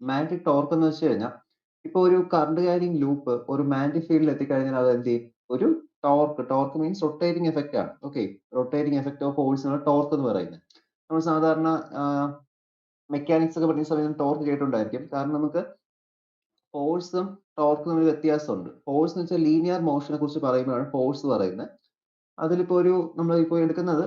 Magnetic torque എന്ന് വെച്ച് കഴിഞ്ഞാൽ ഇപ്പൊ ഒരു കറണ്ട് ക്യാരിങ് ലൂപ്പ് ഒരു മാഗ്നറ്റിക് ഫീൽഡിൽ എത്തിക്കഴിഞ്ഞാൽ അത് എന്ത് ചെയ്യും? ഒരു ടോർക്ക് മീൻസ് റൊട്ടേറ്റിംഗ് എഫക്റ്റ് ആണ്. ഓക്കെ, റൊട്ടേറ്റിംഗ് എഫക്റ്റ് ഓഫ് ഫോഴ്സിനാണ് ടോർക്ക് എന്ന് പറയുന്നത്. നമ്മൾ സാധാരണ മെക്കാനിക്സ് ഒക്കെ പഠിക്കുന്ന സമയത്ത് ടോർക്ക് കേട്ടിട്ടുണ്ടായിരിക്കും. കാരണം നമുക്ക് ഫോഴ്സും ടോർക്കും തമ്മിൽ വ്യത്യാസമുണ്ട്. ഫോഴ്സ് എന്ന് വെച്ചാൽ ലീനിയർ മോഷനെ കുറിച്ച് പറയുമ്പോഴാണ് ഫോഴ്സ് പറയുന്നത്. അതിലിപ്പോ നമ്മൾ ഇപ്പോൾ എടുക്കുന്നത്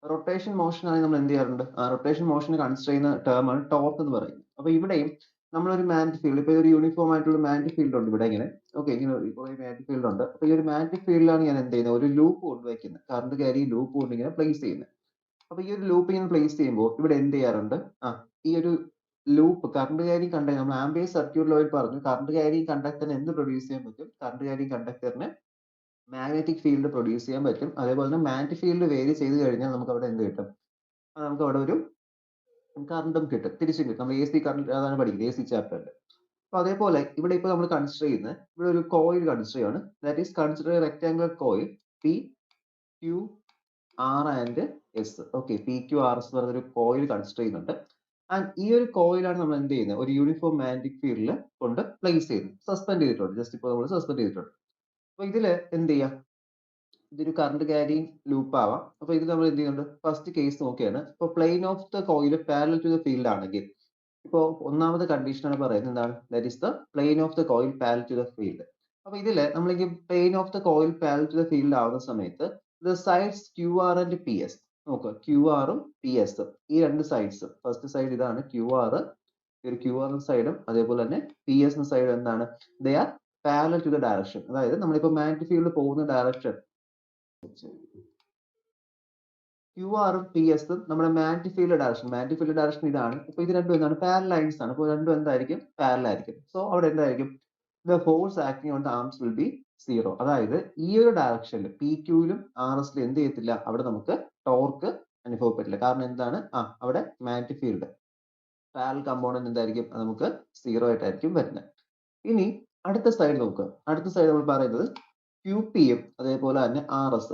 റൊട്ടേഷൻ മോഷൻ ആണെങ്കിൽ നമ്മൾ എന്ത് ചെയ്യാറുണ്ട്? റൊട്ടേഷൻ മോഷനെ കൺസിഡർ ചെയ്യുന്ന ടേം ആണ് ടോർക്ക് എന്ന് പറയുന്നത്. അപ്പൊ ഇവിടെയും നമ്മളൊരു മാഗ്നറ്റിക് ഫീൽഡ്, ഇപ്പൊ ഒരു യൂണിഫോം ആയിട്ടുള്ള മാഗ്നറ്റിക് ഫീൽഡ് ഉണ്ട് ഇവിടെ ഇങ്ങനെ. ഓക്കെ, ഇങ്ങനെ കുറെ മാഗ്നറ്റിക് ഫീൽഡ് ഉണ്ട്. അപ്പൊ ഈ ഒരു മാഗ്നറ്റിക് ഫീൽഡിലാണ് ഞാൻ എന്ത് ചെയ്യുന്നത്? ഒരു ലൂപ്പ് കൊണ്ടുവയ്ക്കുന്നത്, കറണ്ട് ക്യാരി ലൂപ്പ് കൊണ്ട് ഇങ്ങനെ പ്ലേസ് ചെയ്യുന്നത്. അപ്പൊ ഈ ഒരു ലൂപ്പ് ഇങ്ങനെ പ്ലേസ് ചെയ്യുമ്പോൾ ഇവിടെ എന്ത് ചെയ്യാറുണ്ട്? ഈ ഒരു ലൂപ്പ് കറണ്ട് ക്യാരിങ് കണ്ടക്ടർ, നമ്മൾ ആംബിയർ സർക്യൂട്ടിൽ അവർ പറഞ്ഞു കറണ്ട് ക്യാരിങ് കണ്ടക്ടറിന് എന്ത് പ്രൊഡ്യൂസ് ചെയ്യാൻ പറ്റും? കറണ്ട് ക്യാരിങ് കണ്ടക്ടറിന് മാഗ്നറ്റിക് ഫീൽഡ് പ്രൊഡ്യൂസ് ചെയ്യാൻ പറ്റും. അതേപോലെ തന്നെ മാഗ്നറ്റിക് ഫീൽഡ് വേരി ചെയ്ത് കഴിഞ്ഞാൽ നമുക്ക് അവിടെ എന്ത് കിട്ടും? നമുക്ക് അവിടെ ഒരു കറണ്ടും കിട്ടും, തിരിച്ചും കിട്ടും. നമ്മൾ AC കറണ്ട് അതാണ് പഠിക്കുന്നത് AC ചാപ്റ്ററിൽ. അപ്പൊ അതേപോലെ ഇവിടെ ഇപ്പൊ നമ്മൾ കൺസിഡർ ചെയ്യുന്നത് ഇവിടെ ഒരു കോയിൽ കൺസിഡർ ചെയ്യാണ്. That is consider rectangular coil PQR and S. Okay, PQRS എന്ന് പറഞ്ഞൊരു കോയിൽ കൺസിഡർ ചെയ്യുന്നുണ്ട്. ആൻഡ് ഈ ഒരു കോയിലാണ് നമ്മൾ എന്ത് ചെയ്യുന്നത്? ഒരു യൂണിഫോം മാഗ്നറ്റിക് ഫീൽഡിൽ കൊണ്ട് പ്ലേസ് ചെയ്യുന്നത്, സസ്പെൻഡ് ചെയ്തിട്ടുണ്ട്. ജസ്റ്റ് ഇപ്പോൾ നമ്മൾ സസ്പെൻഡ് ചെയ്തിട്ടുണ്ട്. അപ്പൊ ഇതില് എന്ത് ചെയ്യാം? ഇതൊരു കറണ്ട് ക്യാരിങ് ലൂപ്പ് ആവാം. അപ്പൊ ഇത് നമ്മൾ എന്ത് ചെയ്യുന്നുണ്ട്? ഫസ്റ്റ് കേസ് നോക്കിയാണ്. ഇപ്പൊ plane of the coil parallel to the field ആണെങ്കിൽ, ഇപ്പോ ഒന്നാമത്തെ കണ്ടീഷനാണ് പറയുന്നത് എന്താണ്? That is the plane of the coil parallel to the field. അപ്പൊ ഇതില് നമ്മൾക്ക് plane of the coil parallel to the field ആവുന്ന സമയത്ത് the sides QR and PS നോക്കുക. QR ഉം PS ഉം ഈ രണ്ട് സൈഡ്സ്, ഫസ്റ്റ് സൈഡ് ഇതാണ് QR, ഒരു QR സൈഡും അതേപോലെ തന്നെ PS സൈഡും എന്താണ്? They are parallel to the direction. അതായത് നമ്മളിപ്പോ മാഗ്നറ്റിക് ഫീൽഡ് പോകുന്ന ഡയറക്ഷൻ QR ഉം PS ഉം നമ്മുടെ മാഗ്നറ്റിക് ഫീൽഡ് ഡയറക്ഷൻ ഇതാണ്. ഇപ്പൊ ഇത് രണ്ടും എന്താണ്? പാരലൽ ലൈൻസ് ആണ്. അപ്പോൾ രണ്ടും എന്തായിരിക്കും? പാരലൽ ആയിരിക്കും. സോ അവിടെ എന്തായിരിക്കും? The force acting on the arms will be 0. അതായത് ഈ ഒരു ഡയറക്ഷനിൽ PQ ലും RS ലും എന്ത് ചെയ്യത്തില്ല? അവിടെ നമുക്ക് ടോർക്ക് അനുഭവപ്പെട്ടില്ല. കാരണം എന്താണ്? അവിടെ മാഗ്നറ്റിക് ഫീൽഡ് പാരലൽ കമ്പോണന്റ് എന്തായിരിക്കും? നമുക്ക് 0 ആയിട്ടായിരിക്കും വരുന്നത്. ഇനി അടുത്ത സൈഡ് നോക്കുക. അടുത്ത സൈഡ് നമ്മൾ പറയുന്നത് QP യും അതേപോലെ തന്നെ RS.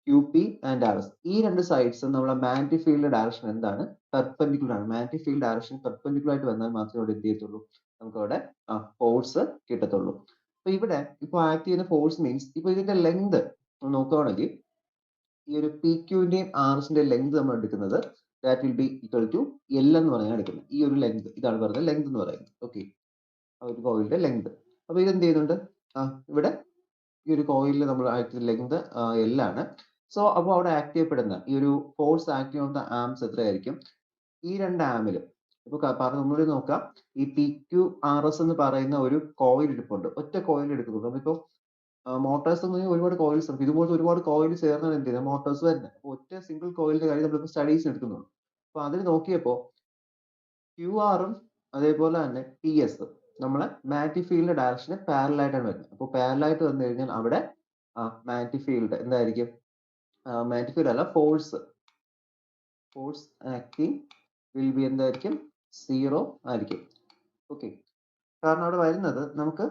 QP ആൻഡ് RS ഈ രണ്ട് സൈഡ്സും നമ്മളെ മാഗ്നറ്റിക് ഫീൽഡ് ഡയറക്ഷൻ എന്താണ്? പെർപെൻഡിക്കുലർ ആണ്. മാഗ്നറ്റിക് ഫീൽഡ് ഡയറക്ഷൻ പെർപെൻഡിക്കുലർ ആയിട്ട് വന്നാൽ മാത്രമേ അവിടെ എന്ത് ചെയ്യത്തുള്ളൂ? നമുക്ക് അവിടെ ഫോഴ്സ് കിട്ടത്തുള്ളൂ. അപ്പൊ ഇവിടെ ഇപ്പൊ ആക്ട് ചെയ്യുന്ന ഫോഴ്സ് മീൻസ് ഇപ്പൊ ഇതിന്റെ ലെങ്ത് നോക്കുകയാണെങ്കിൽ ഈ ഒരു PQന്റെയും RSന്റെയും ലെങ്ത് നമ്മൾ എടുക്കുന്നത് that will be equal to L എന്ന് പറഞ്ഞാൽ എടുക്കുന്നത്. ഈ ഒരു ലെങ്ത് ഇതാണ് പറയുന്നത് ലെങ്ത് എന്ന് പറയുന്നത്. ഓക്കെ, ഒരു കോയിലിന്റെ ലെങ്ത്. അപ്പൊ ഇത് എന്ത് ചെയ്യുന്നുണ്ട്? ഇവിടെ ഈ ഒരു കോയിലിൽ നമ്മൾ ആക്ട് ലെങ്ത് L ആണ്. സോ അപ്പോൾ അവിടെ ആക്ട് ചെയ്യപ്പെടുന്ന ഈ ഒരു ഫോഴ്സ് ആക്ട് ചെയ്യുന്ന ആംസ് എത്രയായിരിക്കും? ഈ രണ്ട് ആമിലും ഇപ്പൊ നമ്മൾ നോക്കാം, ഈ PQRS എന്ന് പറയുന്ന ഒരു കോയിൽ ഇരിപ്പുണ്ട്. ഒറ്റ കോയിൽ എടുക്കുന്നു. നമ്മളിപ്പോ മോട്ടോഴ്സ് എന്ന് പറഞ്ഞാൽ ഒരുപാട് കോയിൽസ് ഉണ്ട്. ഇതുപോലത്തെ ഒരുപാട് കോയിൽ ചേർന്നാണ് എന്ത് ചെയ്യുന്നത്? മോട്ടോഴ്സ് വരുന്നത്. അപ്പൊ ഒറ്റ സിംഗിൾ കോയിലിന്റെ കാര്യം നമ്മളിപ്പോ സ്റ്റഡീസ് എടുക്കുന്നുള്ളൂ. അപ്പൊ അതിൽ നോക്കിയപ്പോ QR ഉം അതേപോലെ തന്നെ PS നമ്മളെ മാഗ്നറ്റിക് ഫീൽഡിന്റെ ഡയറക്ഷന് പാരലൽ ആയിട്ടാണ് വരുന്നത്. അപ്പോൾ പാരലൽ ആയിട്ട് വന്നു കഴിഞ്ഞാൽ അവിടെ മാഗ്നറ്റിക് ഫീൽഡ് എന്തായിരിക്കും? മാഗ്നറ്റിക് ഫീൽഡ് അല്ല, ഫോഴ്സ് ആക്ടിങ് വിൽ ബി എന്തായിരിക്കും? 0 ആയിരിക്കും. ഓക്കെ, കാരണം അവിടെ വരുന്നത് നമുക്ക്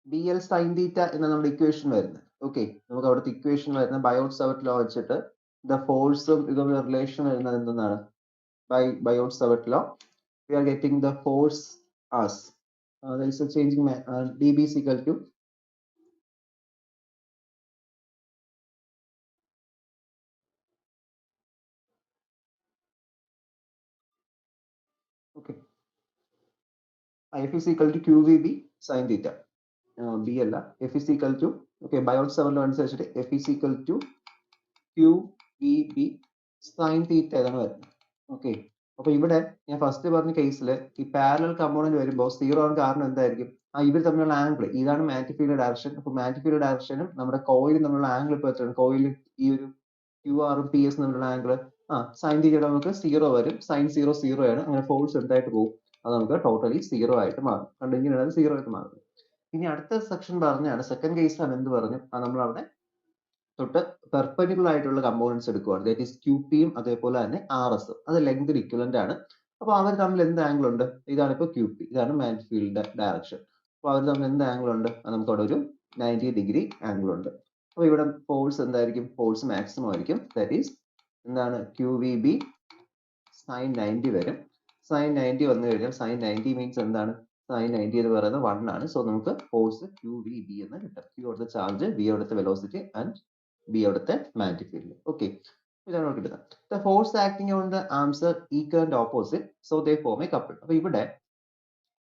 BL sin theta എന്ന നമ്മുടെ ഇക്വേഷൻ വരുന്നത്. ഓക്കെ, നമുക്ക് അവിടുത്തെ ഇക്വേഷൻ വരുന്ന ബയോട്ട്-സാവർട്ട് ലോ വെച്ചിട്ട് ദ ഫോഴ്സും ഇതും റിലേഷൻ വരുന്നത് എന്താണ്? By Biot-Savart law, we are getting the force as there is a changing dB is equal to okay, F is equal to QVB sin theta. B അല്ല, F is equal to okay, Biot-Savart law അനുസരിച്ചിട്ട് F is equal to QVB sin theta എന്നാണ് വരുന്നത്. Okay, അപ്പൊ ഇവിടെ ഞാൻ first പറഞ്ഞ കേസിൽ ഈ പാരലൽ കമ്പോണന്റ് വരുമ്പോൾ 0 ആണ്. കാരണം എന്തായിരിക്കും? ഇവർ തമ്മിലുള്ള ആംഗിൾ ഇതാണ് മാഗ്നറ്റിക് ഫീൽഡ് ഡയറക്ഷൻ. അപ്പൊ മാഗ്നറ്റിക് ഫീൽഡ് ഡയറക്ഷനും നമ്മുടെ കോയിലും തമ്മിലുള്ള ആംഗിൾ ഇപ്പോൾ എത്രയാണ്? കോയിലും ഈ ഒരു QR ഉം PS തമ്മിലുള്ള ആംഗിൾ സൈൻ തീറ്റയുടെ നമുക്ക് 0 വരും. സൈൻ 0 0 ആണ്. അങ്ങനെ ഫോഴ്സ് എന്തായിട്ട് പോകും? അത് നമുക്ക് ടോട്ടലി 0 ആയിട്ട് മാറും. കണ്ടു, ഇങ്ങനെയാണ് 0 ആയിട്ട് മാറുന്നത്. ഇനി അടുത്ത സെക്ഷൻ പറഞ്ഞാണ് സെക്കൻഡ് കേസാണ് എന്ത് പറഞ്ഞു? നമ്മൾ അവിടെ തൊട്ട് പെർപെൻഡിക്കുലർ ആയിട്ടുള്ള കമ്പോണൻസ് എടുക്കുകയാണ്. ദാറ്റ് ഈസ് QP യും അതേപോലെ തന്നെ RS. അത് ലെങ്ത് ഇക്വലന്റ് ആണ്. അപ്പൊ അവർ തമ്മിൽ എന്ത് ആംഗിൾ ഉണ്ട്? ഇതാണ് ഇപ്പൊ QP, ഇതാണ് മാഗ്നറ്റിക് ഫീൽഡിന്റെ ഡയറക്ഷൻ. അപ്പൊ അവർ തമ്മിൽ എന്ത് ആംഗിൾ ഉണ്ട്? നമുക്ക് അവിടെ ഒരു 90 ഡിഗ്രി ആംഗിൾ ഉണ്ട്. അപ്പൊ ഇവിടെ ഫോഴ്സ് എന്തായിരിക്കും? ഫോഴ്സ് മാക്സിമം ആയിരിക്കും. ദാറ്റ് ഈസ് എന്താണ്? QVB സൈൻ 90 വരും. സൈൻ 90 വന്നു കഴിഞ്ഞാൽ സൈൻ 90 മീൻസ് എന്താണ്? സൈൻ 90 എന്ന് പറയുന്നത് 1 ആണ്. സോ നമുക്ക് ഫോഴ്സ് QVB എന്ന് കിട്ടും. Q അവിടുത്തെ ചാർജ്, V അവിടുത്തെ വെലോസിറ്റി ആൻഡ് B അവിടുത്തെ മാഗ്നറ്റിക് ഫീൽഡ്. ഓക്കെ, ഇതാണ് നമുക്ക് കിട്ടുന്നത്. The force acting on the arms are equal and opposite, so they form a couple. അപ്പൊ ഇവിടെ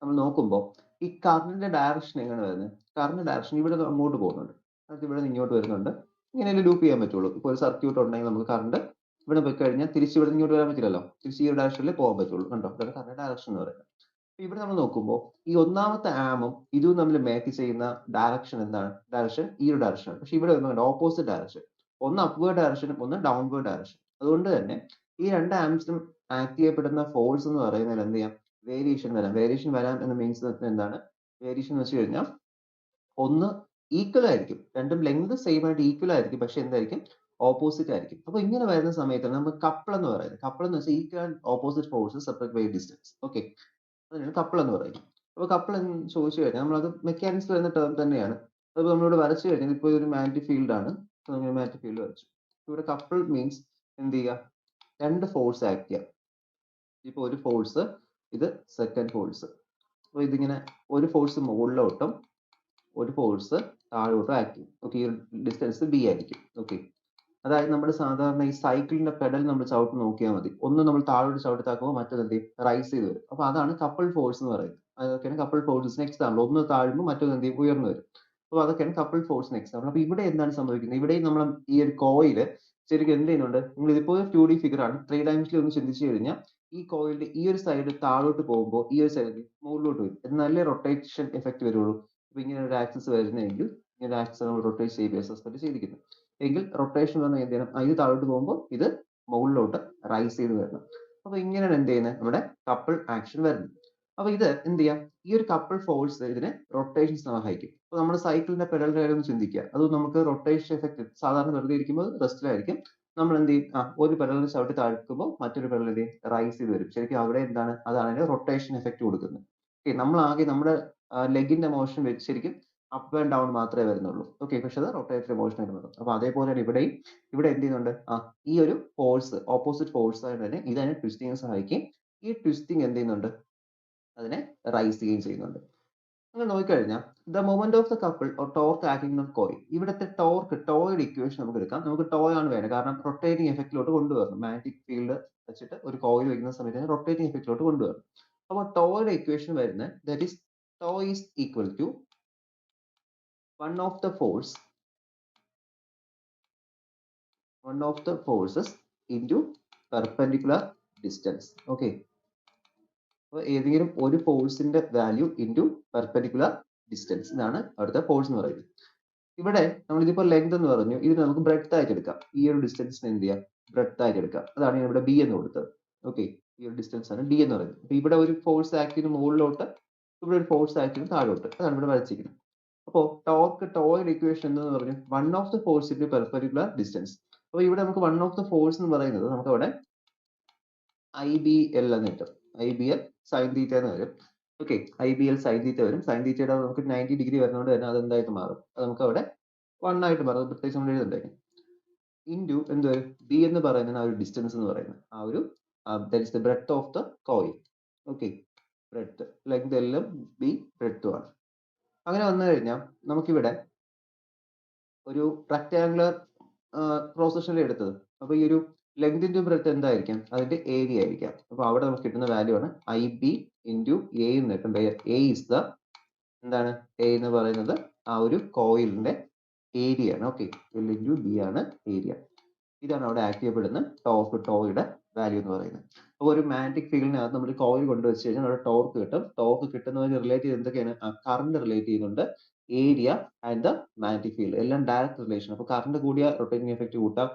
നമ്മൾ നോക്കുമ്പോൾ ഈ കറണ്ടിന്റെ ഡയറക്ഷൻ എങ്ങനെ വരുന്നത്? കറണ്ട് ഡയറക്ഷൻ ഇവിടെ അങ്ങോട്ട് പോകുന്നുണ്ട്, അത് ഇവിടെ നിന്ന് ഇങ്ങോട്ട് വരുന്നുണ്ട്. ഇങ്ങനെ ലൂപ്പ് ചെയ്യാൻ പറ്റുള്ളൂ. ഇപ്പോൾ ഒരു സർക്യൂട്ട് ഉണ്ടെങ്കിൽ നമുക്ക് കറണ്ട് ഇവിടെ പോയി കഴിഞ്ഞാൽ തിരിച്ച് ഇവിടെ ഇങ്ങോട്ട് വരാൻ പറ്റില്ലല്ലോ, തിരിച്ച് ഈ ഒരു ഡയറക്ഷനിൽ പോകാൻ പറ്റുള്ളൂ. കണ്ടോ, ഇതാണ് കറണ്ട് ഡയറക്ഷൻ എന്ന് പറയുന്നത്. ഇവിടെ നമ്മൾ നോക്കുമ്പോൾ ഈ ഒന്നാമത്തെ ആമും ഇതും തമ്മിൽ മേക്ക് ചെയ്യുന്ന ഡയറക്ഷൻ എന്താണ്? ഡയറക്ഷൻ ഈ ഒരു ഡയറക്ഷൻ ആണ്. പക്ഷെ ഇവിടെ വരുന്നുണ്ട് ഓപ്പോസിറ്റ് ഡയറക്ഷൻ. ഒന്ന് അപ്വേർഡ് ഡയറക്ഷനും ഒന്ന് ഡൗൺവേർഡ് ഡയറക്ഷൻ. അതുകൊണ്ട് തന്നെ ഈ രണ്ട് ആംസിനും ആക്ട് ചെയ്യപ്പെടുന്ന ഫോഴ്സ് എന്ന് പറയുന്നത് എന്ത് ചെയ്യാം? വേരിയേഷൻ വരാം. വേരിയേഷൻ വരാം എന്ന് മീൻസ് എന്താണ്? വേരിയേഷൻ എന്ന് വെച്ച് കഴിഞ്ഞാൽ ഒന്ന് ഈക്വൽ ആയിരിക്കും, രണ്ടും ലെങ്ത് സെയിം ആയിട്ട് ഈക്വൽ ആയിരിക്കും, പക്ഷെ എന്തായിരിക്കും? ഓപ്പോസിറ്റ് ആയിരിക്കും. അപ്പൊ ഇങ്ങനെ വരുന്ന സമയത്താണ് നമ്മൾ കപ്പിൾ എന്ന് പറയുന്നത്. കപ്പിൾ എന്ന് വെച്ചാൽ equal and opposite forces separate by distance. Okay, അതിനാണ് കപ്പിൾ എന്ന് പറയുന്നത്. അപ്പൊ കപ്പിൾ എന്ന് ചോദിച്ചു കഴിഞ്ഞാൽ നമ്മളത് മെക്കാനിക്സ് വരുന്ന ടേം തന്നെയാണ്. അതിപ്പോൾ നമ്മളിവിടെ വരച്ചു കഴിഞ്ഞാൽ ഇപ്പോൾ ഇതൊരു മാഗ്നറ്റിക് ഫീൽഡ് ആണ്. മാഗ്നറ്റിക് ഫീൽഡ് വരച്ചു. ഇവിടെ കപ്പിൾ മീൻസ് എന്ത് ചെയ്യുക? രണ്ട് ഫോഴ്സ് ആക്ട് ചെയ്യുക. ഇപ്പൊ ഒരു ഫോഴ്സ്, ഇത് സെക്കൻഡ് ഫോഴ്സ്. അപ്പൊ ഇതിങ്ങനെ ഒരു ഫോഴ്സ് മുകളിലോട്ടും ഒരു ഫോഴ്സ് താഴോട്ടും ആക്ട് ചെയ്യും. ഓക്കെ, ഈ ഡിസ്റ്റൻസ് B ആയിരിക്കും. ഓക്കെ, അതായത് നമ്മുടെ സാധാരണ ഈ സൈക്കിളിന്റെ പെഡൽ നമ്മൾ ചവിട്ടി നോക്കിയാൽ മതി. ഒന്ന് നമ്മൾ താഴോട്ട് ചവിട്ടി താക്കുമ്പോൾ മറ്റൊരു എന്ത് ചെയ്യും? റൈസ് ചെയ്ത് വരും. അപ്പൊ അതാണ് കപ്പിൾ ഫോഴ്സ് എന്ന് പറയുന്നത്. അതൊക്കെയാണ് കപ്പിൾ ഫോഴ്സസിന് എക്സാമ്പിൾ. ഒന്ന് താഴുമ്പോൾ മറ്റൊരു എന്ത് ചെയ്യും? ഉയർന്നു വരും. അപ്പൊ അതൊക്കെയാണ് കപ്പിൾ ഫോഴ്സിന് എക്സാമ്പിൾ. അപ്പൊ ഇവിടെ എന്താണ് സംഭവിക്കുന്നത്? ഇവിടെയും നമ്മൾ ഈ ഒരു കോയില് ശരിക്കും എന്ത് ചെയ്യുന്നുണ്ട്? നിങ്ങൾ ഇതിപ്പോൾ 2D ഫിഗർ ആണ്, 3 ഡയമെൻഷനിൽ ഒന്ന് ചിന്തിച്ചു കഴിഞ്ഞാൽ ഈ കോയിലിന്റെ ഈ ഒരു സൈഡ് താഴോട്ട് പോകുമ്പോൾ ഈ ഒരു സൈഡ് മുകളിലോട്ട് വരും. എന്നാലേ റൊട്ടേഷൻ എഫക്ട് വരുള്ളൂ. അപ്പൊ ഇങ്ങനെ ഒരു ആക്സിസ് വരുന്നെങ്കിൽ ഇങ്ങനെ ഒരു ആക്സിസ് നമ്മൾ റൊട്ടേറ്റ് ചെയ്യുക, സസ്പെൻഡ് ചെയ്തിരിക്കുന്നു എങ്കിൽ റൊട്ടേഷൻ പറഞ്ഞാൽ എന്ത് ചെയ്യണം? ഇത് താഴോട്ട് പോകുമ്പോൾ ഇത് മുകളിലോട്ട് റൈസ് ചെയ്ത് വരണം. അപ്പൊ ഇങ്ങനെയാണ് എന്ത് ചെയ്യുന്നത്? നമ്മുടെ കപ്പിൾ ആക്ഷൻ വരുന്നത്. അപ്പൊ ഇത് എന്ത് ചെയ്യാം? ഈ ഒരു കപ്പിൾ ഫോഴ്സ് ഇതിനെ റൊട്ടേഷൻ സഹായിക്കും. അപ്പൊ നമ്മുടെ സൈക്കിളിന്റെ പെഡലിന്റെ കാര്യം ഒന്ന് ചിന്തിക്കുക. അത് നമുക്ക് റൊട്ടേഷൻ എഫക്ട് സാധാരണ വെറുതെ ഇരിക്കുമ്പോൾ റെസ്റ്റിലായിരിക്കും. നമ്മൾ എന്ത് ചെയ്യും? ഒരു പെഡലിന് ചവിട്ടി താഴ്ക്കുമ്പോൾ മറ്റൊരു പെഡൽ എന്ത് ചെയ്യും? റൈസ് ചെയ്ത് വരും. ശരിക്കും അവിടെ എന്താണ്? അതാണ് റൊട്ടേഷൻ എഫക്ട് കൊടുക്കുന്നത്. ഓക്കെ, നമ്മൾ ആകെ നമ്മുടെ ലെഗിന്റെ മോഷൻ വെച്ച് ശരിക്കും അപ്പ് ആൻഡ് ഡൗൺ മാത്രമേ വരുന്നുള്ളൂ. ഓക്കെ, പക്ഷെ അത് റൊട്ടേറ്ററി മോഷൻ ആയിട്ട് വരും. അപ്പൊ അതേപോലെയാണ് ഇവിടെയും. ഇവിടെ എന്ത് ചെയ്യുന്നുണ്ട്? ഈ ഒരു ഫോഴ്സ് ഓപ്പോസിറ്റ് ഫോഴ്സ് ആയിട്ട് തന്നെ ഇതിനെ ട്വിസ്റ്റിംഗ് സഹായിക്കും. ഈ ട്വിസ്റ്റിംഗ് എന്ത് ചെയ്യുന്നുണ്ട്? അതിനെ റൈസ് ചെയ്യുകയും ചെയ്യുന്നുണ്ട്. അങ്ങനെ നോക്കിക്കഴിഞ്ഞാൽ the moment of the couple or torque acting on coil. ഇവിടുത്തെ ടോർക്ക്, ടോയുടെ ഇക്വേഷൻ നമുക്ക് എടുക്കാം. നമുക്ക് ടോ ആണ് വേണ്ടത്, കാരണം റൊട്ടേറ്റിംഗ് എഫക്റ്റിലോട്ട് കൊണ്ടുവരണം. മാഗ്നറ്റിക് ഫീൽഡ് വെച്ചിട്ട് ഒരു കോയിൽ വയ്ക്കുന്ന സമയത്ത് റൊട്ടേറ്റിംഗ് എഫക്റ്റിലോട്ട് കൊണ്ടുവരണം. അപ്പോൾ ടോയുടെ ഇക്വേഷൻ വരുന്നത് that is tau is equal to one of the forces into perpendicular distance. Okay, അപ്പോൾ ഏതെങ്കിലും ഒരു ഫോഴ്സിന്റെ വാല്യൂ ഇൻറ്റു പെർപെൻഡിക്കുലർ ഡിസ്റ്റൻസ്, ഇതാണ് അവിടുത്തെ ഫോഴ്സ് എന്ന് പറയുന്നത്. ഇവിടെ നമ്മൾ ഇതിപ്പോൾ ലെങ്ത് എന്ന് പറഞ്ഞു, ഇത് നമുക്ക് ബ്രെഡ്ത്ത് ആയിട്ട് എടുക്കാം. ഈ ഒരു ഡിസ്റ്റൻസിന് എന്ത് ചെയ്യാം? ബ്രെഡ്ത്ത് ആയിട്ട് എടുക്കാം. അതാണ് ഇവിടെ B എന്ന് കൊടുത്തത്. ഓക്കെ, ഈ ഒരു ഡിസ്റ്റൻസ് ആണ് D എന്ന് പറയുന്നത്. അപ്പൊ ഇവിടെ ഒരു ഫോഴ്സ് ആക്ട് ചെയ്യുന്ന മുകളിലോട്ട്, ഇവിടെ ഒരു ഫോഴ്സ് ആക്ട് ചെയ്യുന്ന താഴോട്ട്. അതാണ് ഇവിടെ വരച്ചിരിക്കുന്നത്. അപ്പോൾ ടോയുടെ ഇക്വേഷൻ എന്ന് പറഞ്ഞു one of the force into perpendicular distance. അപ്പൊ ഇവിടെ നമുക്ക് വൺ ഓഫ് ദ ഫോഴ്സ് എന്ന് പറയുന്നത് നമുക്ക് അവിടെ IBL എന്ന് കിട്ടും. IBL സൈൻ തീറ്റ എന്ന് വരും. ഓക്കെ, IBL സൈൻ തീറ്റ വരും. സൈൻ തീറ്റയുടെ നമുക്ക് 90 ഡിഗ്രി വരുന്നതുകൊണ്ട് തന്നെ അത് എന്തായിട്ട് മാറും? അത് നമുക്ക് അവിടെ 1 ആയിട്ട് മാറും. പ്രത്യേകിച്ച് നമ്മൾ എഴുതുന്നുണ്ടായിരിക്കും. ഇൻറ്റു എന്ത് വരും? B എന്ന് പറയുന്നത് ആ ഒരു ഡിസ്റ്റൻസ് എന്ന് പറയുന്നത് ആ ഒരു that is the breadth of the coil. Okay, breadth, length എല്ലാം B, ബ്രെഡ്ത്തും ആണ്. അങ്ങനെ വന്നു കഴിഞ്ഞാൽ നമുക്കിവിടെ ഒരു റെക്ടാങ്കുലർ ക്രോസ് സെക്ഷൻ എടുത്തത്. അപ്പൊ ഈ ഒരു ലെങ്ത് ഇൻറ്റു ബ്രെഡ്ത്ത് എന്തായിരിക്കും? അതിന്റെ ഏരിയ ആയിരിക്കാം. അപ്പൊ അവിടെ നമുക്ക് കിട്ടുന്ന വാല്യൂ ആണ് IB ഇൻറ്റു A എന്ന് കിട്ടും. A ഇസ് ദ എന്താണ്? A എന്ന് പറയുന്നത് ആ ഒരു കോയിലിന്റെ ഏരിയ ആണ്. ഓക്കെ, L ഇൻറ്റു B ആണ് ഏരിയ. ഇതാണ് അവിടെ ആക്ട് ചെയ്യപ്പെടുന്ന ടോയുടെ വാല്യൂ എന്ന് പറയുന്നത്. അപ്പോൾ ഒരു മാഗ്നറ്റിക് ഫീൽഡിനകത്ത് നമ്മൾ കോയിൽ കൊണ്ടുവച്ച് കഴിഞ്ഞാൽ അവിടെ ടോർക്ക് കിട്ടും. ടോർക്ക് കിട്ടുന്നതിന് റിലേറ്റ് ചെയ്ത് എന്തൊക്കെയാണ്? കറണ്ട് റിലേറ്റ് ചെയ്യുന്നുണ്ട്, area and the magnetic field, എല്ലാം ഡയറക്റ്റ് റിലേഷൻ. അപ്പോൾ കറണ്ട് കൂടിയ റൊട്ടേറ്റിംഗ് എഫക്റ്റ് കൂട്ടാം,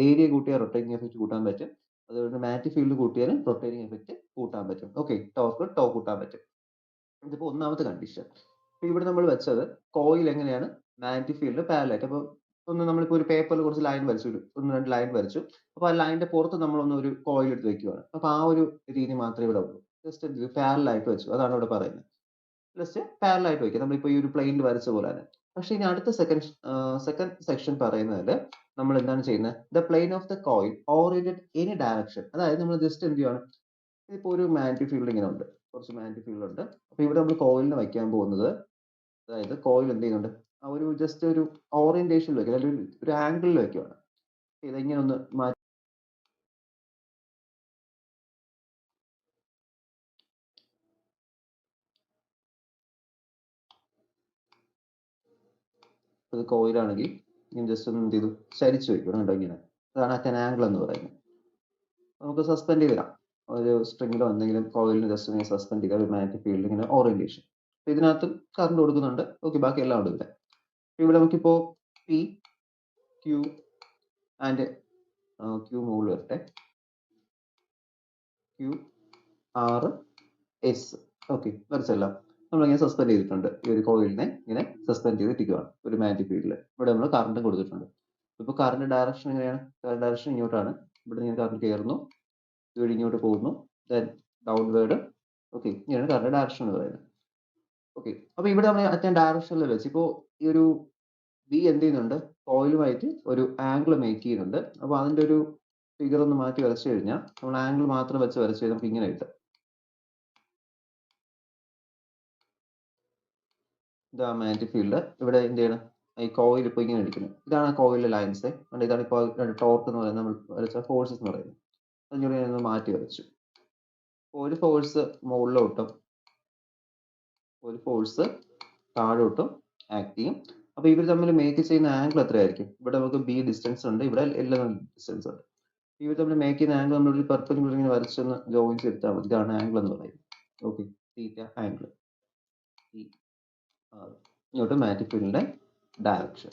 ഏരിയ കൂട്ടിയ റൊട്ടേറ്റിംഗ് എഫക്റ്റ് കൂട്ടാൻ പറ്റും. അതുകൊണ്ട് മാഗ്നറ്റിക് ഫീൽഡ് കൂട്ടിയാലും റൊട്ടേറ്റിംഗ് എഫക്റ്റ് കൂട്ടാൻ പറ്റും. ഓക്കെ, ടോ കൂട്ടാൻ പറ്റും. ഇതിപ്പോൾ ഒന്നാമത്തെ കണ്ടീഷൻ. അപ്പൊ ഇവിടെ നമ്മൾ വെച്ചത് കോയിൽ എങ്ങനെയാണ് മാഗ്നറ്റിക് ഫീൽഡ് പാരലായിട്ട്. അപ്പോൾ ഒന്ന് നമ്മളിപ്പോൾ ഒരു പേപ്പറിൽ കുറച്ച് ലൈൻ വരച്ചു, ഒന്ന് രണ്ട് ലൈൻ വരച്ചു. അപ്പൊ ആ ലൈനിന്റെ പുറത്ത് നമ്മളൊന്ന് ഒരു കോയിൽ എടുത്ത് വെക്കുകയാണ്. അപ്പൊ ആ ഒരു രീതി മാത്രമേ ഇവിടെ ഉള്ളൂ. ജസ്റ്റ് പാരലായിട്ട് വെച്ചു, അതാണ് ഇവിടെ പറയുന്നത്. ജസ്റ്റ് പാരലായിട്ട് വെക്കുക, നമ്മളിപ്പോൾ ഈ ഒരു പ്ലെയിനിൽ വരച്ച പോലെ തന്നെ. പക്ഷെ ഇനി അടുത്ത സെക്കൻഡ് സെക്ഷൻ പറയുന്നതിൽ നമ്മൾ എന്താണ് ചെയ്യുന്നത്? The plane of the coil oriented any direction. അതായത് നമ്മൾ ജസ്റ്റ് എന്ത് ചെയ്യാണ്? ഇതിപ്പോ ഒരു മാഗ്നറ്റിക് ഫീൽഡ് ഇങ്ങനെ ഉണ്ട്, കുറച്ച് മാഗ്നറ്റിക് ഫീൽഡ് ഉണ്ട്. അപ്പൊ ഇവിടെ നമ്മൾ കോയിലിനെ വയ്ക്കാൻ പോകുന്നത്, അതായത് കോയിൽ എന്ത് ചെയ്യുന്നുണ്ട്, ആ ഒരു ജസ്റ്റ് ഒരു ഓറിയന്റേഷനിൽ വെക്കുക, അല്ലെങ്കിൽ ഒരു ആംഗിളിൽ വെക്കുകയാണ്. ഇതെങ്ങനെ ഒന്ന് മാറ്റി ഇത് കോയിലാണെങ്കിൽ ഇങ്ങനെ ജസ്റ്റ് ഒന്ന് എന്ത് ചെയ്തു, ചരിച്ചു വെക്കണം കേട്ടോ ഇങ്ങനെ. അതാണ് അറ്റ് ആംഗിൾ എന്ന് പറയുന്നത്. നമുക്ക് സസ്പെൻഡ് ചെയ്തിടാം, ഒരു സ്ട്രിങ്ങിലോ എന്തെങ്കിലും കോയിലിന് ജസ്റ്റ് ഇങ്ങനെ സസ്പെൻഡ് ചെയ്താൽ ഒരു മാഗ്നറ്റിക് ഫീൽഡ് ഇങ്ങനെ ഓറിയന്റേഷൻ. ഇതിനകത്ത് കറണ്ട് കൊടുക്കുന്നുണ്ട്. ഓക്കെ, ബാക്കി എല്ലാം ഉണ്ട് ഇവിടെ. ഇവിടെ നമുക്കിപ്പോ പി ക്യൂ ആൻഡ് ക്യൂ മുകളിൽ വരട്ടെ, ക്യൂ ആർ എസ്. ഓക്കെ, വരച്ചെല്ലാം നമ്മളിങ്ങനെ സസ്പെൻഡ് ചെയ്തിട്ടുണ്ട്. ഈ ഒരു കോയിലിനെ ഇങ്ങനെ സസ്പെൻഡ് ചെയ്തിരിക്കുകയാണ് ഒരു മാഗ്നറ്റിക് ഫീൽഡിൽ. ഇവിടെ നമ്മൾ കറണ്ട് കൊടുത്തിട്ടുണ്ട്. ഇപ്പോൾ കറണ്ട് ഡയറക്ഷൻ എങ്ങനെയാണ്? കറണ്ട് ഡയറക്ഷൻ ഇങ്ങോട്ടാണ്. ഇവിടെ ഇങ്ങനെ കറണ്ട് കയറുന്നു, ഇവിടെ ഇങ്ങോട്ട് പോകുന്നു, ദെൻ ഡൗൺവേർഡ്. ഓക്കെ, ഇങ്ങനെയാണ് കറണ്ട് ഡയറക്ഷൻ എന്ന് പറയുന്നത്. ഓക്കെ, അപ്പൊ ഇവിടെ നമ്മൾ അറ്റൻ ഡയറക്ഷനിൽ വെച്ച് ഇപ്പോൾ ഈ ഒരു ബി എന്ത് ചെയ്യുന്നുണ്ട്, കോയിലുമായിട്ട് ഒരു ആംഗിൾ മേക്ക് ചെയ്യുന്നുണ്ട്. അപ്പൊ അതിന്റെ ഒരു ഫിഗർ ഒന്ന് മാറ്റി വരച്ചു കഴിഞ്ഞാൽ, നമ്മൾ ആംഗിൾ മാത്രം വെച്ച് വരച്ചു കഴിഞ്ഞാൽ നമുക്ക് ഇങ്ങനെ കിട്ടും. ഇതാ മാഗ്നറ്റിക് ഫീൽഡ്. ഇവിടെ എന്ത് ചെയ്യണം, ഈ കോയിൽ ഇപ്പൊ ഇങ്ങനെ ഇരിക്കുന്നത്, ഇതാണ് കോയിലിലെ ലൈൻസ്. ഇതാണ് ഇപ്പോൾ ടോർക്ക് എന്ന് പറയുന്നത്, നമ്മൾ വരച്ച ഫോഴ്സസ് എന്ന് പറയുന്നത്. അതിലൂടെ ഞാൻ മാറ്റി വരച്ചു. ഒരു ഫോഴ്സ് മുകളിലോട്ടും ഒരു ഫോഴ്സ് താഴോട്ടും ആക്ട് ചെയ്യും. അപ്പൊ ഇവർ തമ്മിൽ മേക്ക് ചെയ്യുന്ന ആംഗിൾ എത്രയായിരിക്കും? ഇവിടെ നമുക്ക് ബി ഡിസ്റ്റൻസ് ഉണ്ട്, ഇവിടെ എൽ ഡിസ്റ്റൻസ് ഉണ്ട്. ഇവർ തമ്മിൽ മേക്ക് ചെയ്യുന്ന ആംഗിൾ നമ്മൾ ഒരു പെർപെൻഡിക്കുലർ ഇങ്ങനെ വരച്ചൊന്ന് ജോയിൻ ചെയ്താൽ മതി. ഇതാണ് ആംഗിൾ എന്ന് പറയുന്നത്. Okay, theta angle. ഇങ്ങോട്ട് മാഗ്നറ്റിക് ഫീൽഡിന്റെ ഡയറക്ഷൻ.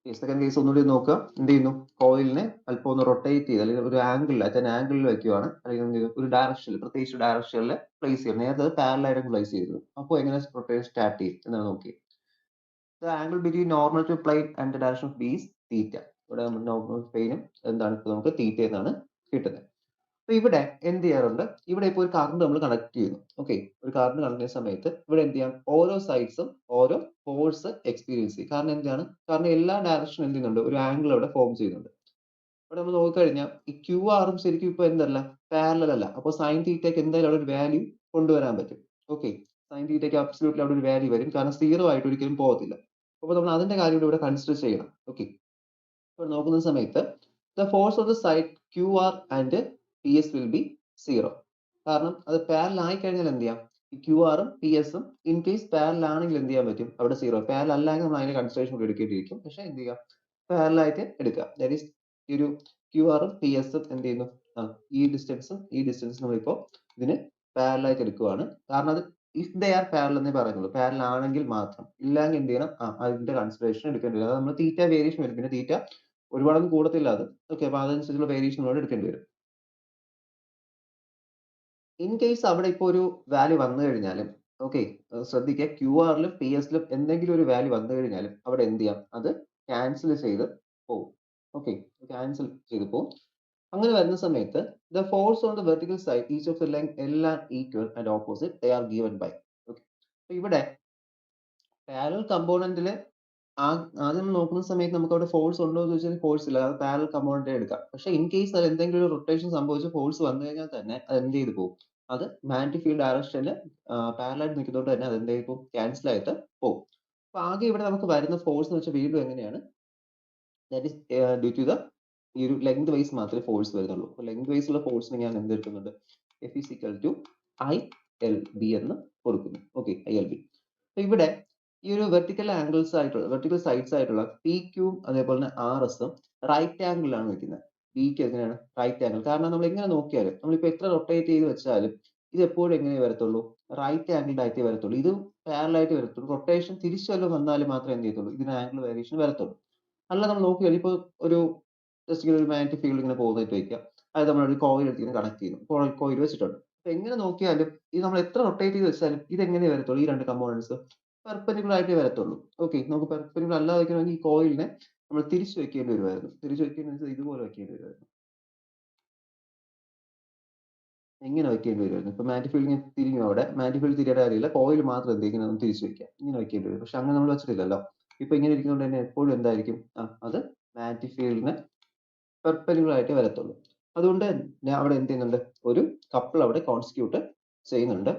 സെക്കൻഡ് കേസ് ഒന്നുകൂടി നോക്കുക. എന്ത് ചെയ്യുന്നു, കോയിലിനെ അല്പം ഒന്ന് റൊട്ടേറ്റ് ചെയ്ത്, അല്ലെങ്കിൽ ഒരു ആംഗിളിൽ അറ്റൻ ആംഗിളിൽ വെക്കുകയാണ്, അല്ലെങ്കിൽ ഒരു ഡയറക്ഷനിൽ, പ്രത്യേകിച്ച് ഡയറക്ഷനിൽ പ്ലേസ് ചെയ്യും. നേരത്തെ പാരലായിട്ട് പ്ലേസ് ചെയ്തത്. അപ്പോൾ എങ്ങനെ റൊട്ടേഷൻ സ്റ്റാർട്ട് ചെയ്യും എന്നാണ് നോക്കി. The angle between normal to plane and the direction of B is theta. ഇവിടെ നമ്മൾ നോർമൽ പ്ലെയിനും എന്താണ് ഇപ്പോൾ നമുക്ക് തീറ്റ എന്നാണ് കിട്ടുന്നത്. അപ്പൊ ഇവിടെ എന്ത് ചെയ്യാറുണ്ട്, ഇവിടെ ഇപ്പോൾ ഒരു കറണ്ട് നമ്മൾ കണക്ട് ചെയ്യുന്നു. ഓക്കെ, ഒരു കറണ്ട് കണക്ട് ചെയ്യുന്ന സമയത്ത് ഇവിടെ എന്ത് ചെയ്യാം, ഓരോ സൈഡ്സും ഓരോ ഫോഴ്സ് എക്സ്പീരിയൻസ് ചെയ്യും. കാരണം എന്താണ്, കാരണം എല്ലാ ഡയറക്ഷനും എന്ത് ചെയ്യുന്നുണ്ട്, ഒരു ആംഗിൾ അവിടെ ഫോം ചെയ്യുന്നുണ്ട്. ഇവിടെ നമ്മൾ നോക്കിക്കഴിഞ്ഞാൽ ഈ ക്യൂ ആറും ശരിക്കും ഇപ്പൊ എന്തല്ല, പാരലൽ അല്ല. അപ്പോൾ സൈൻ തീറ്റയ്ക്ക് എന്തായാലും അവിടെ ഒരു വാല്യൂ കൊണ്ടുവരാൻ പറ്റും. ഓക്കെ, സൈൻ തീറ്റയ്ക്ക് അബ്സല്യൂട്ട്ലി അവിടെ ഒരു വാല്യൂ വരും, കാരണം സീറോ ആയിട്ട് ഒരിക്കലും പോകത്തില്ല. അപ്പോൾ നമ്മൾ അതിന്റെ കാര്യം ഇവിടെ കൺസിഡർ ചെയ്യണം. ഓക്കെ, ഇപ്പോൾ നോക്കുന്ന സമയത്ത് the force of the side Q R and P S will be zero. കാരണം അത് പാരലൽ ആയി കഴിഞ്ഞാൽ എന്ത് ചെയ്യാം, ഈ ക്യൂ ആറും പി എസും ഇൻ കേസ് പാരലൽ ആണെങ്കിൽ എന്ത് ചെയ്യാൻ പറ്റും, അവിടെ സീറോ. പാരലൽ അല്ലെങ്കിൽ നമ്മൾ അതിന്റെ കൺസിഡറേഷൻ കൂടി എടുക്കേണ്ടിയിരിക്കും. പക്ഷെ എന്ത് ചെയ്യാം, പാരലൽ ആയിട്ട് എടുക്കുക. ദാറ്റ് ഈസ് ഈ ഒരു ക്യൂ ആറും പി എസും എന്ത് ചെയ്യുന്നു, ഈ ഡിസ്റ്റൻസും ഈ ഡിസ്റ്റൻസും നമ്മളിപ്പോ ഇതിന് പാരലൽ ആയിട്ട് എടുക്കുകയാണ്. കാരണം അത് ഇഫ് ദേ ആർ പാരലൽ എന്നേ പറയുന്നുള്ളൂ. പാരലൽ ആണെങ്കിൽ മാത്രം, ഇല്ലെങ്കിൽ എന്ത് ചെയ്യണം, അതിന്റെ കൺസിഡറേഷൻ എടുക്കേണ്ടി വരും. അത് നമ്മൾ തീറ്റ വേരിയേഷൻ വരും. പിന്നെ തീറ്റ ഒരുപാടൊന്നും കൂടത്തില്ല അത്. ഓക്കെ, അപ്പൊ അതനുസരിച്ചുള്ള വേരിയേഷൻ നമ്മളോട് എടുക്കേണ്ടി വരും. ഇൻ കേസ് അവിടെ ഇപ്പോൾ ഒരു വാല്യൂ വന്നു കഴിഞ്ഞാലും, ഓക്കെ, ശ്രദ്ധിക്കുക, ക്യൂ ആറിലും പി എസിലും എന്തെങ്കിലും ഒരു വാല്യൂ വന്നു കഴിഞ്ഞാലും അവിടെ എന്ത് ചെയ്യാം, അത് ക്യാൻസൽ ചെയ്ത് പോകും. ഓക്കെ, ക്യാൻസൽ ചെയ്ത് പോകും. അങ്ങനെ വരുന്ന സമയത്ത് the force on the vertical side each of the length L and equal and opposite they are given by. Okay, ഇവിടെ പാരലൽ കമ്പോണന്റില് ആദ്യം നോക്കുന്ന സമയത്ത് നമുക്ക് അവിടെ ഫോഴ്സ് ഉണ്ടോ എന്ന് ചോദിച്ചാൽ ഫോഴ്സ് ഇല്ല, അത് പാരലൽ കമ്പോണന്റ് എടുക്കാം. പക്ഷെ ഇൻ കേസ് അത് എന്തെങ്കിലും ഒരു റൊട്ടേഷൻ സംഭവിച്ച് ഫോഴ്സ് വന്നു കഴിഞ്ഞാൽ തന്നെ അത് എന്ത് ചെയ്ത് പോകും, അത് മാഗ്നറ്റിക് ഫീൽഡ് ഡയറക്ഷനിൽ പാരലായിട്ട് നിൽക്കുന്നതുകൊണ്ട് തന്നെ അത് എന്ത് ചെയ്യും, ക്യാൻസൽ ആയിട്ട് പോകും. അപ്പൊ ആകെ ഇവിടെ നമുക്ക് വരുന്ന ഫോഴ്സ് എന്ന് വെച്ചാൽ വീണ്ടും എങ്ങനെയാണ്, that is due to the ഈ ഒരു ലെങ്ത് വൈസ് മാത്രമേ ഫോഴ്സ് വരുന്നുള്ളൂ. അപ്പൊ ലെങ്ത് വൈസ് ഉള്ള ഫോഴ്സിന് ഞാൻ എന്ത് എടുക്കുന്നുണ്ട്, F is equal to I L B എന്ന് കൊടുക്കുന്നു. Okay, I L B. അപ്പൊ ഇവിടെ ഈ ഒരു വെർട്ടിക്കൽ ആംഗിൾസ് ആയിട്ടുള്ള, വെർട്ടിക്കൽ സൈഡ്സ് ആയിട്ടുള്ള പി ക്യൂം അതേപോലെ തന്നെ ആർ എസും റൈറ്റ് ആംഗിളിലാണ് വെക്കുന്നത്. പിക്ക് എങ്ങനെയാണ് റൈറ്റ് ആംഗിൾ, കാരണം നമ്മൾ എങ്ങനെ നോക്കിയാലും നമ്മളിപ്പോ എത്ര റൊട്ടേറ്റ് ചെയ്ത് വെച്ചാലും ഇത് എപ്പോഴും എങ്ങനെ വരത്തുള്ളൂ, റൈറ്റ് ആംഗിൾഡ് ആയിട്ടേ വരത്തുള്ളൂ. ഇത് പാരലൽ ആയിട്ട് വരത്തുള്ളൂ. റൊട്ടേഷൻ തിരിച്ചു വല്ലതും വന്നാലും മാത്രമേ എന്ത് ചെയ്യത്തുള്ളൂ, ഇതിന് ആംഗിൾ വേരിയേഷൻ വരത്തുള്ളൂ. അല്ല നമ്മൾ നോക്കിയാൽ ഇപ്പൊ ഒരു ജസ്റ്റ് ഇങ്ങനെ ഒരു മാഗ്നറ്റിക് ഫീൽഡ് ഇങ്ങനെ പോകുന്നതായിട്ട് വയ്ക്കുക, അത് നമ്മളൊരു കോയിൽ എടുത്ത് ഇങ്ങനെ കണക്ട് ചെയ്യുന്നു, കോയിൽ വെച്ചിട്ടുണ്ട്. അപ്പൊ എങ്ങനെ നോക്കിയാലും ഇത് നമ്മൾ എത്ര റൊട്ടേറ്റ് ചെയ്ത് വെച്ചാലും ഇത് എങ്ങനെ വരത്തുള്ളൂ, ഈ രണ്ട് കമ്പോണൻസ് പെർപെൻഡിക്കുലർ ആയിട്ടേ വരത്തുള്ളൂ. ഓക്കെ, നമുക്ക് പെർപെൻഡിക്കുലർ അല്ലാതെ വെക്കണമെങ്കിൽ ഈ കോയിലിനെ നമ്മൾ തിരിച്ചു വെക്കേണ്ടി വരുമായിരുന്നു. തിരിച്ചു വെക്കേണ്ടി വെച്ചാൽ ഇതുപോലെ വെക്കേണ്ടി വരുമായിരുന്നു, ഇങ്ങനെ വെക്കേണ്ടി വരുമായിരുന്നു. ഇപ്പൊ മാഗ്നറ്റിക് ഫീൽഡ് ഇങ്ങനെ തിരിഞ്ഞു, അവിടെ മാഗ്നറ്റിക് ഫീൽഡ് തിരിയേണ്ട കാര്യമില്ല, കോയിൽ മാത്രം എന്ത് ഇങ്ങനെ ഒന്ന് തിരിച്ചു വെക്കാം, ഇങ്ങനെ വെക്കേണ്ടി വരും. പക്ഷെ അങ്ങനെ നമ്മൾ വെച്ചിട്ടില്ലല്ലോ. ഇപ്പൊ ഇങ്ങനെ ഇരിക്കുന്നതുകൊണ്ട് തന്നെ എപ്പോഴും എന്തായിരിക്കും, അത് മാഗ്നറ്റിക് ഫീൽഡിന് പെർപെൻഡിക്കുലർ ആയിട്ട് വരത്തുള്ളൂ. അതുകൊണ്ട് ഞാൻ അവിടെ എന്ത് ചെയ്യുന്നുണ്ട്, ഒരു കപ്പിൾ അവിടെ കോൺസ്റ്റിറ്റ്യൂട്ട് ചെയ്യുന്നുണ്ട്.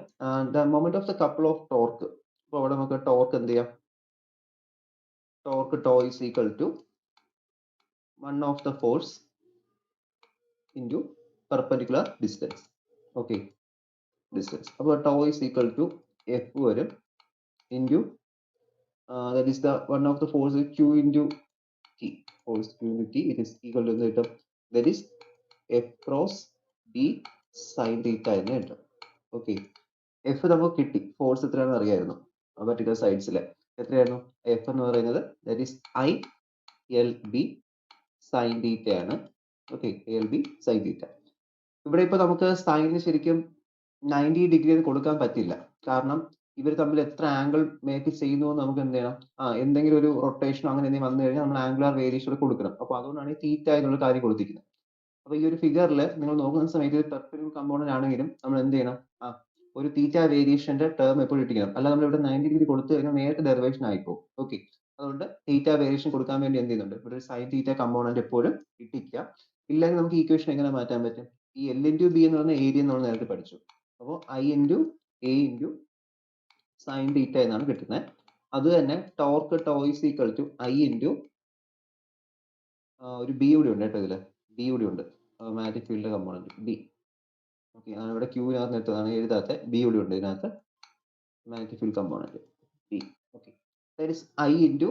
The moment of the couple of torque. അപ്പോൾ അവിടെ നമുക്ക് ടോർക്ക് എന്ത് ചെയ്യാം, torque tau is equal to 1 of the force into perpendicular distance. Okay, distance. അപ്പോൾ tau is equal to F വരും into that is the one of the force is q into t, force q into t, it is equal to കിട്ടും, that is f cross b sin theta എന്ന് കിട്ടും. Okay, F നമുക്ക് കിട്ടി, force എത്രയാണെന്ന് അറിയായിരുന്നു vertical സൈഡ്സിലെ. എത്രയായിരുന്നു F എന്ന് പറയുന്നത്, that is I L B sine theta ആണ്. Okay, L B sine theta. ഇവിടെ ഇപ്പൊ നമുക്ക് സൈനിന് ശരിക്കും 90 ഡിഗ്രി കൊടുക്കാൻ പറ്റില്ല, കാരണം ഇവർ തമ്മിൽ എത്ര ആംഗിൾ മേക്ക് ചെയ്യുന്നു എന്ന് നമുക്ക് എന്ത് ചെയ്യണം, എന്തെങ്കിലും ഒരു റൊട്ടേഷനോ അങ്ങനെ എന്തെങ്കിലും വന്നു കഴിഞ്ഞാൽ നമ്മൾ ആംഗുലാർ വേരിയേഷൻ കൊടുക്കണം. അപ്പൊ അതുകൊണ്ടാണ് ഈ തീറ്റ എന്നുള്ള കാര്യം കൊടുത്തിരിക്കുന്നത്. അപ്പൊ ഈ ഒരു ഫിഗറിൽ നിങ്ങൾ നോക്കുന്ന സമയത്ത് ഇത് പെർപെൻഡിക്കുലർ കമ്പോണന്റ് ആണെങ്കിലും നമ്മൾ എന്ത് ചെയ്യണം, ഒരു തീറ്റ വേരിയേഷന്റെ ടേം എപ്പോഴും ഇട്ടിരിക്കണം. അല്ല നമ്മൾ ഇവിടെ 90 ഡിഗ്രി കൊടുത്തു കഴിഞ്ഞാൽ നേരത്തെ ഡെറിവേഷൻ ആയിപ്പോ. ഓക്കെ, അതുകൊണ്ട് തീറ്റ വേരിയേഷൻ കൊടുക്കാൻ വേണ്ടി എന്ത് ചെയ്യുന്നുണ്ട്, ഇവിടെ ഒരു സൈൻ തീറ്റ കമ്പോണന്റ് എപ്പോഴും ഇട്ടിരിക്കുക. ഇല്ലെങ്കിൽ നമുക്ക് ഈക്വേഷൻ എങ്ങനെ മാറ്റാൻ പറ്റും, ഈ എൽ ഇൻറ്റു ബി എന്ന് പറയുന്ന ഏരിയ നമ്മൾ നേരത്തെ പഠിച്ചു. അപ്പോൾ I into A into sine theta എന്നാണ് കിട്ടുന്നത്. അത് തന്നെ torque tau is equal to I into ഒരു ബി കൂടി ഉണ്ട് കേട്ടോ, ഇതില് ബി കൂടി ഉണ്ട്, magnetic field component B. Okay, ഞാൻ ഇവിടെ ക്യൂവിനകത്ത് എടുത്തതാണ്, എഴുതാത്ത ബി കൂടി ഉണ്ട് ഇതിനകത്ത്, magnetic field component B. Okay, that is I into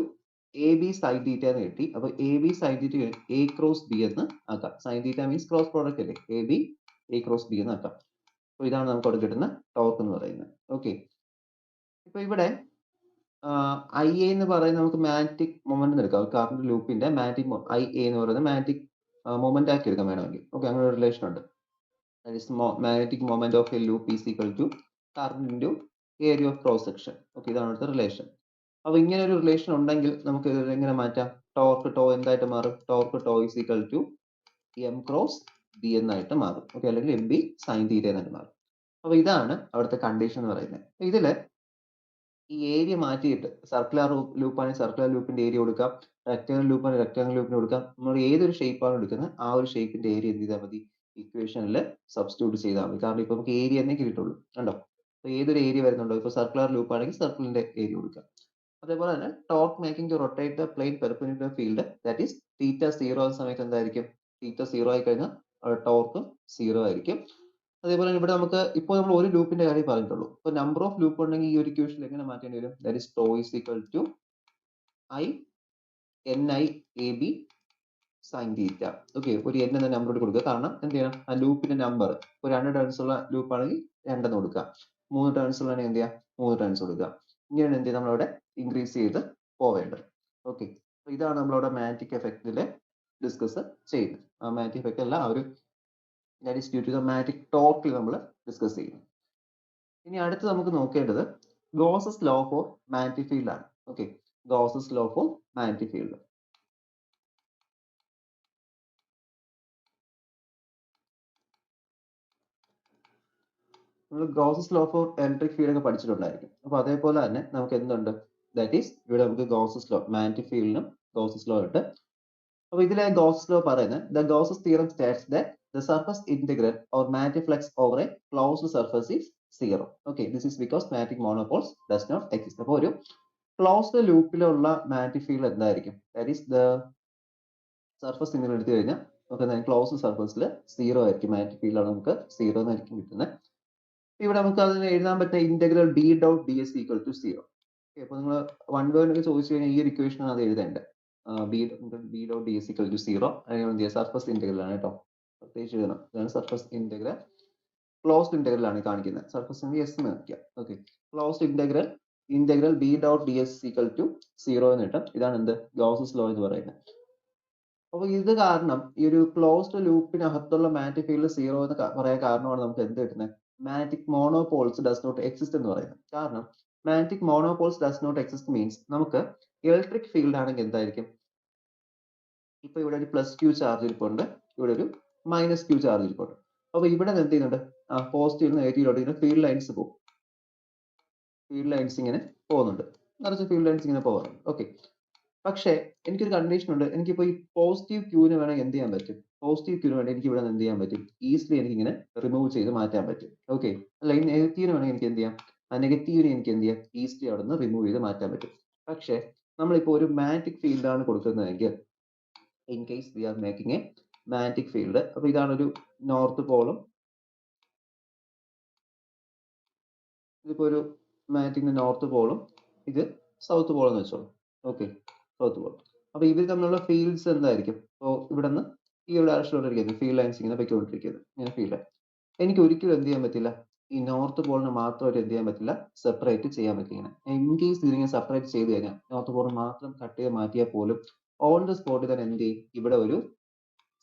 A B sine theta എന്ന് കിട്ടി. അപ്പൊ A B sine theta A cross B എന്ന് ആക്കാം. Sine theta means cross product അല്ലേ, A B A cross B എന്ന് ആക്കാം. അപ്പൊ ഇതാണ് നമുക്ക് അവിടെ കിട്ടുന്ന ടോർക്ക് എന്ന് പറയുന്നത്. ഓക്കെ, ഇപ്പൊ ഇവിടെ ഐ എ എന്ന് പറയുന്നത് നമുക്ക് മാഗ്നറ്റിക് മൊമെന്റ് എടുക്കാം, കറന്റ് ലൂപ്പിന്റെ മാഗ്നറ്റിക് ഐ എ എന്ന് പറയുന്നത് മാഗ്നറ്റിക് മൊമെന്റ് ആക്കി എടുക്കാൻ വേണമെങ്കിൽ. ഓക്കെ, അങ്ങനെ ഒരു റിലേഷൻ ഉണ്ട്. That is magnetic moment of a loop is equal to current into area of cross section. Okay, ഇതാണ് അടുത്ത റിലേഷൻ. അപ്പൊ ഇങ്ങനെ ഒരു റിലേഷൻ ഉണ്ടെങ്കിൽ നമുക്ക് ഇത് എങ്ങനെ മാറ്റാം, ടോർക്ക് ടോ എന്തായിട്ട് മാറും, torque tau is equal to M cross B എന്നായിട്ട് മാറും. ഓക്കെ, അല്ലെങ്കിൽ എം ബി സൈൻ തീറ്റ എന്നായിട്ട് മാറും. അപ്പൊ ഇതാണ് അവിടുത്തെ കണ്ടീഷൻ എന്ന് പറയുന്നത്. ഇതില് ഈ ഏരിയ മാറ്റിയിട്ട് സർക്കുലർ ലൂപ്പാണെങ്കിൽ സർക്കുലർ ലൂപ്പിന്റെ ഏരിയ കൊടുക്കാം, റെക്ടാങ്കിൾ ലൂപ്പാണെങ്കിൽ റെക്ടാങ്കിൾ ലൂപ്പിന് കൊടുക്കാം. നമ്മൾ ഏതൊരു ഷേപ്പാണ് എടുക്കുന്നത് ആ ഒരു ഷേപ്പിന്റെ ഏരിയ എന്ത് ചെയ്താൽ മതി, ഇക്വേഷനിൽ സബ്സ്റ്റിറ്റ്യൂട്ട് ചെയ്താൽ മതി. കാരണം ഇപ്പൊ നമുക്ക് ഏരിയ എന്നേ കിട്ടുള്ളൂ കണ്ടോ. അപ്പൊ ഏതൊരു ഏരിയ വരുന്നുണ്ടോ, ഇപ്പൊ സർക്കുലർ ലൂപ്പ് ആണെങ്കിൽ സർക്കിളിന്റെ ഏരിയ കൊടുക്കാം. അതേപോലെ തന്നെ torque making to rotate the plane perpendicular field, that is theta zero ആകുന്ന സമയത്ത് എന്തായിരിക്കും, തീറ്റ സീറോ ആയി കഴിഞ്ഞാൽ ടോർക്കും സീറോ ആയിരിക്കും. അതേപോലെ ഇവിടെ നമുക്ക് ഇപ്പോൾ നമ്മൾ ഒരു ലൂപ്പിന്റെ കാര്യം പറഞ്ഞിട്ടുള്ളൂ. ഇപ്പൊ നമ്പർ ഓഫ് ലൂപ്പ് ഉണ്ടെങ്കിൽ ഈ ഒരു ഇക്വേഷൻ എങ്ങനെ മാറ്റേണ്ടി വരും, that is tau is equal to I N I A B sine theta. Okay, ഒരു n എന്ന നമ്പർ കൊടുക്കുക, കാരണം എന്ത് ചെയ്യണം, ആ ലൂപ്പിന്റെ നമ്പർ ഇപ്പോൾ 2 ടേൺസ് ഉള്ള ലൂപ്പ് ആണെങ്കിൽ 2 എന്ന് കൊടുക്കുക, 3 ടേൺസ് ഉള്ളതാണെങ്കിൽ എന്ത് ചെയ്യുക, 3 ടേൺസ് കൊടുക്കുക. ഇങ്ങനെയാണ് എന്ത് ചെയ്യുക, നമ്മളവിടെ ഇൻക്രീസ് ചെയ്ത് പോവേണ്ടത്. ഓക്കെ, ഇതാണ് നമ്മളവിടെ മാഗ്നറ്റിക് എഫക്റ്റില് ഡിസ്കസ് ചെയ്യുന്നത്. ആ മാഗ്നറ്റിക് എഫക്റ്റ് അല്ല, ആ ഒരു that is due to the magnetic torque നമ്മൾ ഡിസ്കസ് ചെയ്യുന്നു. ഇനി അടുത്ത് നമുക്ക് നോക്കേണ്ടത് Gauss's law for magnetic field ആണ്. Okay, Gauss's law for magnetic field. നമ്മൾ Gauss's law for electric field ഒക്കെ പഠിച്ചിട്ടുണ്ടായിരിക്കും. അപ്പൊ അതേപോലെ തന്നെ നമുക്ക് എന്തുണ്ട്, ദാറ്റ് ഈസ് ഇവിടെ നമുക്ക് ഗോസസ് ലോ, മാഗ്നറ്റിക് ഫീൽഡിനും ഗോസസ് ലോ ഉണ്ട്. അപ്പൊ ഇതിലെ ഗോസസ് ലോ പറയുന്നത് the Gauss's theorem states that the surface integral or magnetic flux over a closed surface is zero. Okay, this is because magnetic monopoles does not exist. അപ്പോൾ ഒരു closed ലൂപ്പിലുള്ള magnetic field എന്തായിരിക്കും, that is the surface നിങ്ങൾ എടുത്തു കഴിഞ്ഞാൽ നമുക്ക് closed സർഫസിൽ zero ആയിരിക്കും, magnetic ഫീൽഡാണ് നമുക്ക് സീറോ എന്നായിരിക്കും കിട്ടുന്നത്. ഇവിടെ നമുക്ക് അതിന് എഴുതാൻ പറ്റുന്ന integral B dot D S equal to zero. അപ്പൊ നിങ്ങൾ വൺ വേർഡ് ചോദിച്ചു കഴിഞ്ഞാൽ ഈ ഒരു ഇക്വേഷൻ അത് എഴുതേണ്ടത്, B dot D S equal to zero. അതിന് സർഫസ് ഇന്റഗ്രൽ ആണ് കേട്ടോ, പ്രത്യേകിച്ച് എഴുതണം. ഇതാണ് സർഫസ് ഇന്റഗ്രൽ, ക്ലോസ്ഡ് ഇന്റഗ്രൽ ആണ് കാണിക്കുന്നത്. സർഫസ് എസ് എന്ന് കാണിക്കാം. Okay, closed integral B dot D S equal to zero എന്ന് കിട്ടും. ഇതാണ് എന്ത്, ഗോസസ് ലോ എന്ന് പറയുന്നത്. അപ്പൊ ഇത് കാരണം ഈ ഒരു ക്ലോസ്ഡ് ലൂപ്പിനകത്തുള്ള മാഗ്നറ്റിക് ഫീൽഡ് സീറോ എന്ന് പറയാൻ കാരണമാണ് നമുക്ക് എന്ത് കിട്ടുന്നത്, magnetic monopoles does not exist എന്ന് പറയുന്നത്. കാരണം magnetic monopoles does not exist means നമുക്ക് ഇലക്ട്രിക് ഫീൽഡ് ആണെങ്കിൽ എന്തായിരിക്കും, ഇപ്പൊ ഇവിടെ ഒരു പ്ലസ് ക്യൂ ചാർജ് ഇരിപ്പുണ്ട്, ഇവിടെ ഒരു മൈനസ് ക്യൂ ചാർജ് ഇരിപ്പുണ്ട്. അപ്പൊ ഇവിടെ എന്ത് ചെയ്യുന്നുണ്ട്, പോസിറ്റീവ് നെഗറ്റീവിലോട്ട് ഇങ്ങനെ ഫീൽഡ് ലൈൻസ് പോകും, ഫീൽഡ് ലൈൻസ് ഇങ്ങനെ പോകുന്നുണ്ട്, നിറച്ച് ഫീൽഡ് ലൈൻസ് ഇങ്ങനെ പോകാറുണ്ട്. ഓക്കെ, പക്ഷേ എനിക്കൊരു കണ്ടീഷൻ ഉണ്ട്, എനിക്കിപ്പോ ഈ പോസിറ്റീവ് ക്യൂവിന് വേണമെങ്കിൽ എന്ത് ചെയ്യാൻ പറ്റും, പോസിറ്റീവ് ക്യൂന് വേണ്ടി എനിക്ക് ഇവിടെ എന്ത് ചെയ്യാൻ പറ്റും, ഈസിലി എനിക്ക് ഇങ്ങനെ റിമൂവ് ചെയ്ത് മാറ്റാൻ പറ്റും. ഓക്കെ, അല്ലെങ്കിൽ നെഗറ്റീവിന് വേണമെങ്കിൽ എനിക്ക് എന്ത് ചെയ്യാം, ആ നെഗറ്റീവിനെ എനിക്ക് എന്ത് ചെയ്യാം, ഈസിലി അവിടെ നിന്ന് റിമൂവ് ചെയ്ത് മാറ്റാൻ പറ്റും. പക്ഷേ നമ്മളിപ്പോൾ ഒരു മാഗ്നറ്റിക് ഫീൽഡ് ആണ് കൊടുക്കുന്നതെങ്കിൽ, in case we are making a magnetic field, അപ്പൊ ഇതാണ് ഒരു നോർത്ത് പോളും, ഇതിപ്പോ ഒരു മാഗ്നറ്റിക്കിന്റെ നോർത്ത് പോളും ഇത് സൗത്ത് പോൾ എന്ന് വെച്ചോളൂ. Okay, south Paul. അപ്പൊ ഇവർ തമ്മിലുള്ള ഫീൽഡ്സ് എന്തായിരിക്കും, അപ്പോൾ ഇവിടെ നിന്ന് ഈ ഒരു ഡയറക്ഷനിലോട്ടിരിക്കുന്നത് ഫീൽഡ് ലൈൻസ് ഇങ്ങനെ പൊയ്ക്കൊണ്ടിരിക്കുന്നത്, ഇങ്ങനെ ഫീൽഡ്. എനിക്ക് ഒരിക്കലും എന്ത് ചെയ്യാൻ പറ്റില്ല, ഈ നോർത്ത് പോളിനെ മാത്രമായിട്ട് എന്ത് ചെയ്യാൻ പറ്റില്ല, സെപ്പറേറ്റ് ചെയ്യാൻ പറ്റില്ല. ഇൻ കേസ് ഇതിങ്ങനെ സെപ്പറേറ്റ് ചെയ്ത് കഴിഞ്ഞാൽ, നോർത്ത് പോൾ മാത്രം കട്ട് ചെയ്ത് മാറ്റിയാൽ പോലും ഓൺ ദ സ്പോട്ടിൽ തന്നെ എന്ത് ചെയ്യും, ഇവിടെ ഒരു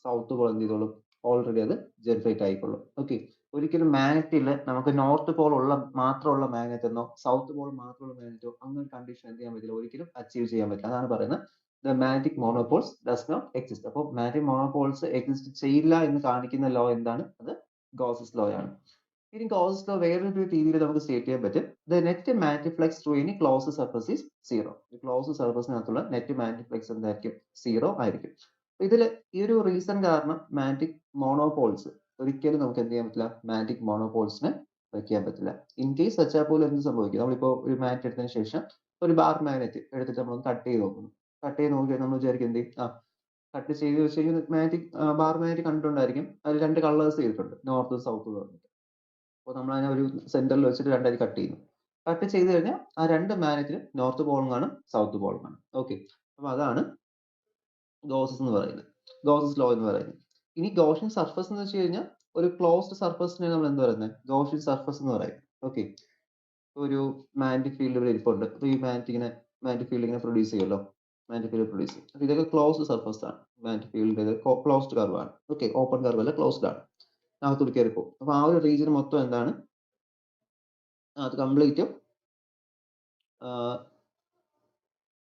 സൗത്ത് പോൾ എന്ത് ചെയ്തോളും, ഓൾറെഡി അത് ജനറേറ്റ് ആയിക്കൊള്ളും. ഓക്കെ, ഒരിക്കലും മാഗ്നറ്റിൽ നമുക്ക് നോർത്ത് പോൾ ഉള്ള മാത്രമുള്ള മാഗ്നറ്റ് എന്നോ സൗത്ത് പോൾ മാത്രമുള്ള മാഗ്നറ്റോ അങ്ങനെ കണ്ടീഷൻ എന്ത് ചെയ്യാൻ പറ്റില്ല, ഒരിക്കലും അച്ചീവ് ചെയ്യാൻ പറ്റില്ല. അതാണ് പറയുന്നത് the magnetic monopoles does not exist. അപ്പോൾ മാഗ്നറ്റിക് മോണോപോൾസ് എക്സിസ്റ്റ് ചെയ്യില്ല എന്ന് കാണിക്കുന്ന ലോ എന്താണ്, അത് ഗോസസ് ലോ ആണ്. ഇനി ഗോസസ് ലോ വേറൊരു രീതിയിൽ നമുക്ക് സ്റ്റേറ്റ് ചെയ്യാൻ പറ്റും, the net magnetic flux through any closed surface is zero. Closed സർഫസിനകത്തുള്ള നെറ്റ് മാഗ്നറ്റിക് ഫ്ലക്സ് എന്തായിരിക്കും, സീറോ ആയിരിക്കും. ഇതിൽ ഈ ഒരു റീസൺ കാരണം മാഗ്നറ്റിക് മോണോപോൾസ് ഒരിക്കലും നമുക്ക് എന്ത് ചെയ്യാൻ പറ്റില്ല, മാഗ്നറ്റിക് മോണോപോൾസിനെ വയ്ക്കാൻ പറ്റില്ല. ഇൻ കേസ് വെച്ചാൽ പോലും എന്ത് സംഭവിക്കും, നമ്മളിപ്പോൾ ഒരു മാഗ്നറ്റ് എടുത്തതിന് ശേഷം ഒരു ബാർ മാഗ്നറ്റ് എടുത്തിട്ട് നമ്മൾ കട്ട് ചെയ്ത് നോക്കുന്നു. കട്ട് ചെയ്ത് നോക്കിയാൽ നമ്മൾ വിചാരിക്കും എന്ത് കട്ട് ചെയ്ത് വെച്ച് കഴിഞ്ഞാൽ മാഗ്നറ്റിക് ബാർ മാഗ്നറ്റ് കണ്ടിട്ടുണ്ടായിരിക്കും, അതിൽ രണ്ട് കളേഴ്സ് ചെയ്തിട്ടുണ്ട്, നോർത്ത് സൗത്ത് പറഞ്ഞിട്ട്. അപ്പോൾ നമ്മൾ അതിനെ ഒരു സെന്ററിൽ വെച്ചിട്ട് രണ്ടായി കട്ട് ചെയ്യുന്നു. കട്ട് ചെയ്ത് കഴിഞ്ഞാൽ ആ രണ്ട് മാഗ്നറ്റിന് നോർത്ത് പോളും കാണും സൗത്ത് പോളും കാണും. ഓക്കെ, അപ്പോൾ അതാണ് ഗോസസ് എന്ന് പറയുന്നത്, ഗോസസ് ലോ എന്ന് പറയുന്നത്. ഇനി ഗോഷ്യൻ സർഫസ് എന്ന് വെച്ച് കഴിഞ്ഞാൽ ഒരു ക്ലോസ്ഡ് സർഫസിനെ നമ്മൾ എന്ത് പറയുന്നത്, ഗോഷ്യൻ സർഫസ് എന്ന് പറയും. ഓക്കെ, ഒരു മാഗ്നറ്റിക് ഫീൽഡ് ഇവിടെ ഇരിപ്പുണ്ട്. അപ്പോൾ ഈ മാഗ്നറ്റിക് ഫീൽഡ് ഇങ്ങനെ പ്രൊഡ്യൂസ് ചെയ്യുമല്ലോ, മാഗ്നറ്റിക് ഫീൽഡ് പ്രൊഡ്യൂസ് ചെയ്യും. അപ്പോൾ ഇതൊക്കെ ക്ലോസ്ഡ് സർഫസ് ആണ്, മാഗ്നറ്റിക് ഫീൽഡ് ഇത് ക്ലോസ്ഡ് കർവ് ആണ്. ഓക്കെ, ഓപ്പൺ കർവ് അല്ല, ക്ലോസ്ഡ് ആണ്, അകത്തോട്ട് കയറി പോകും. അപ്പോൾ ആ ഒരു റീജിയൻ മൊത്തം എന്താണ്, അത് കംപ്ലീറ്റും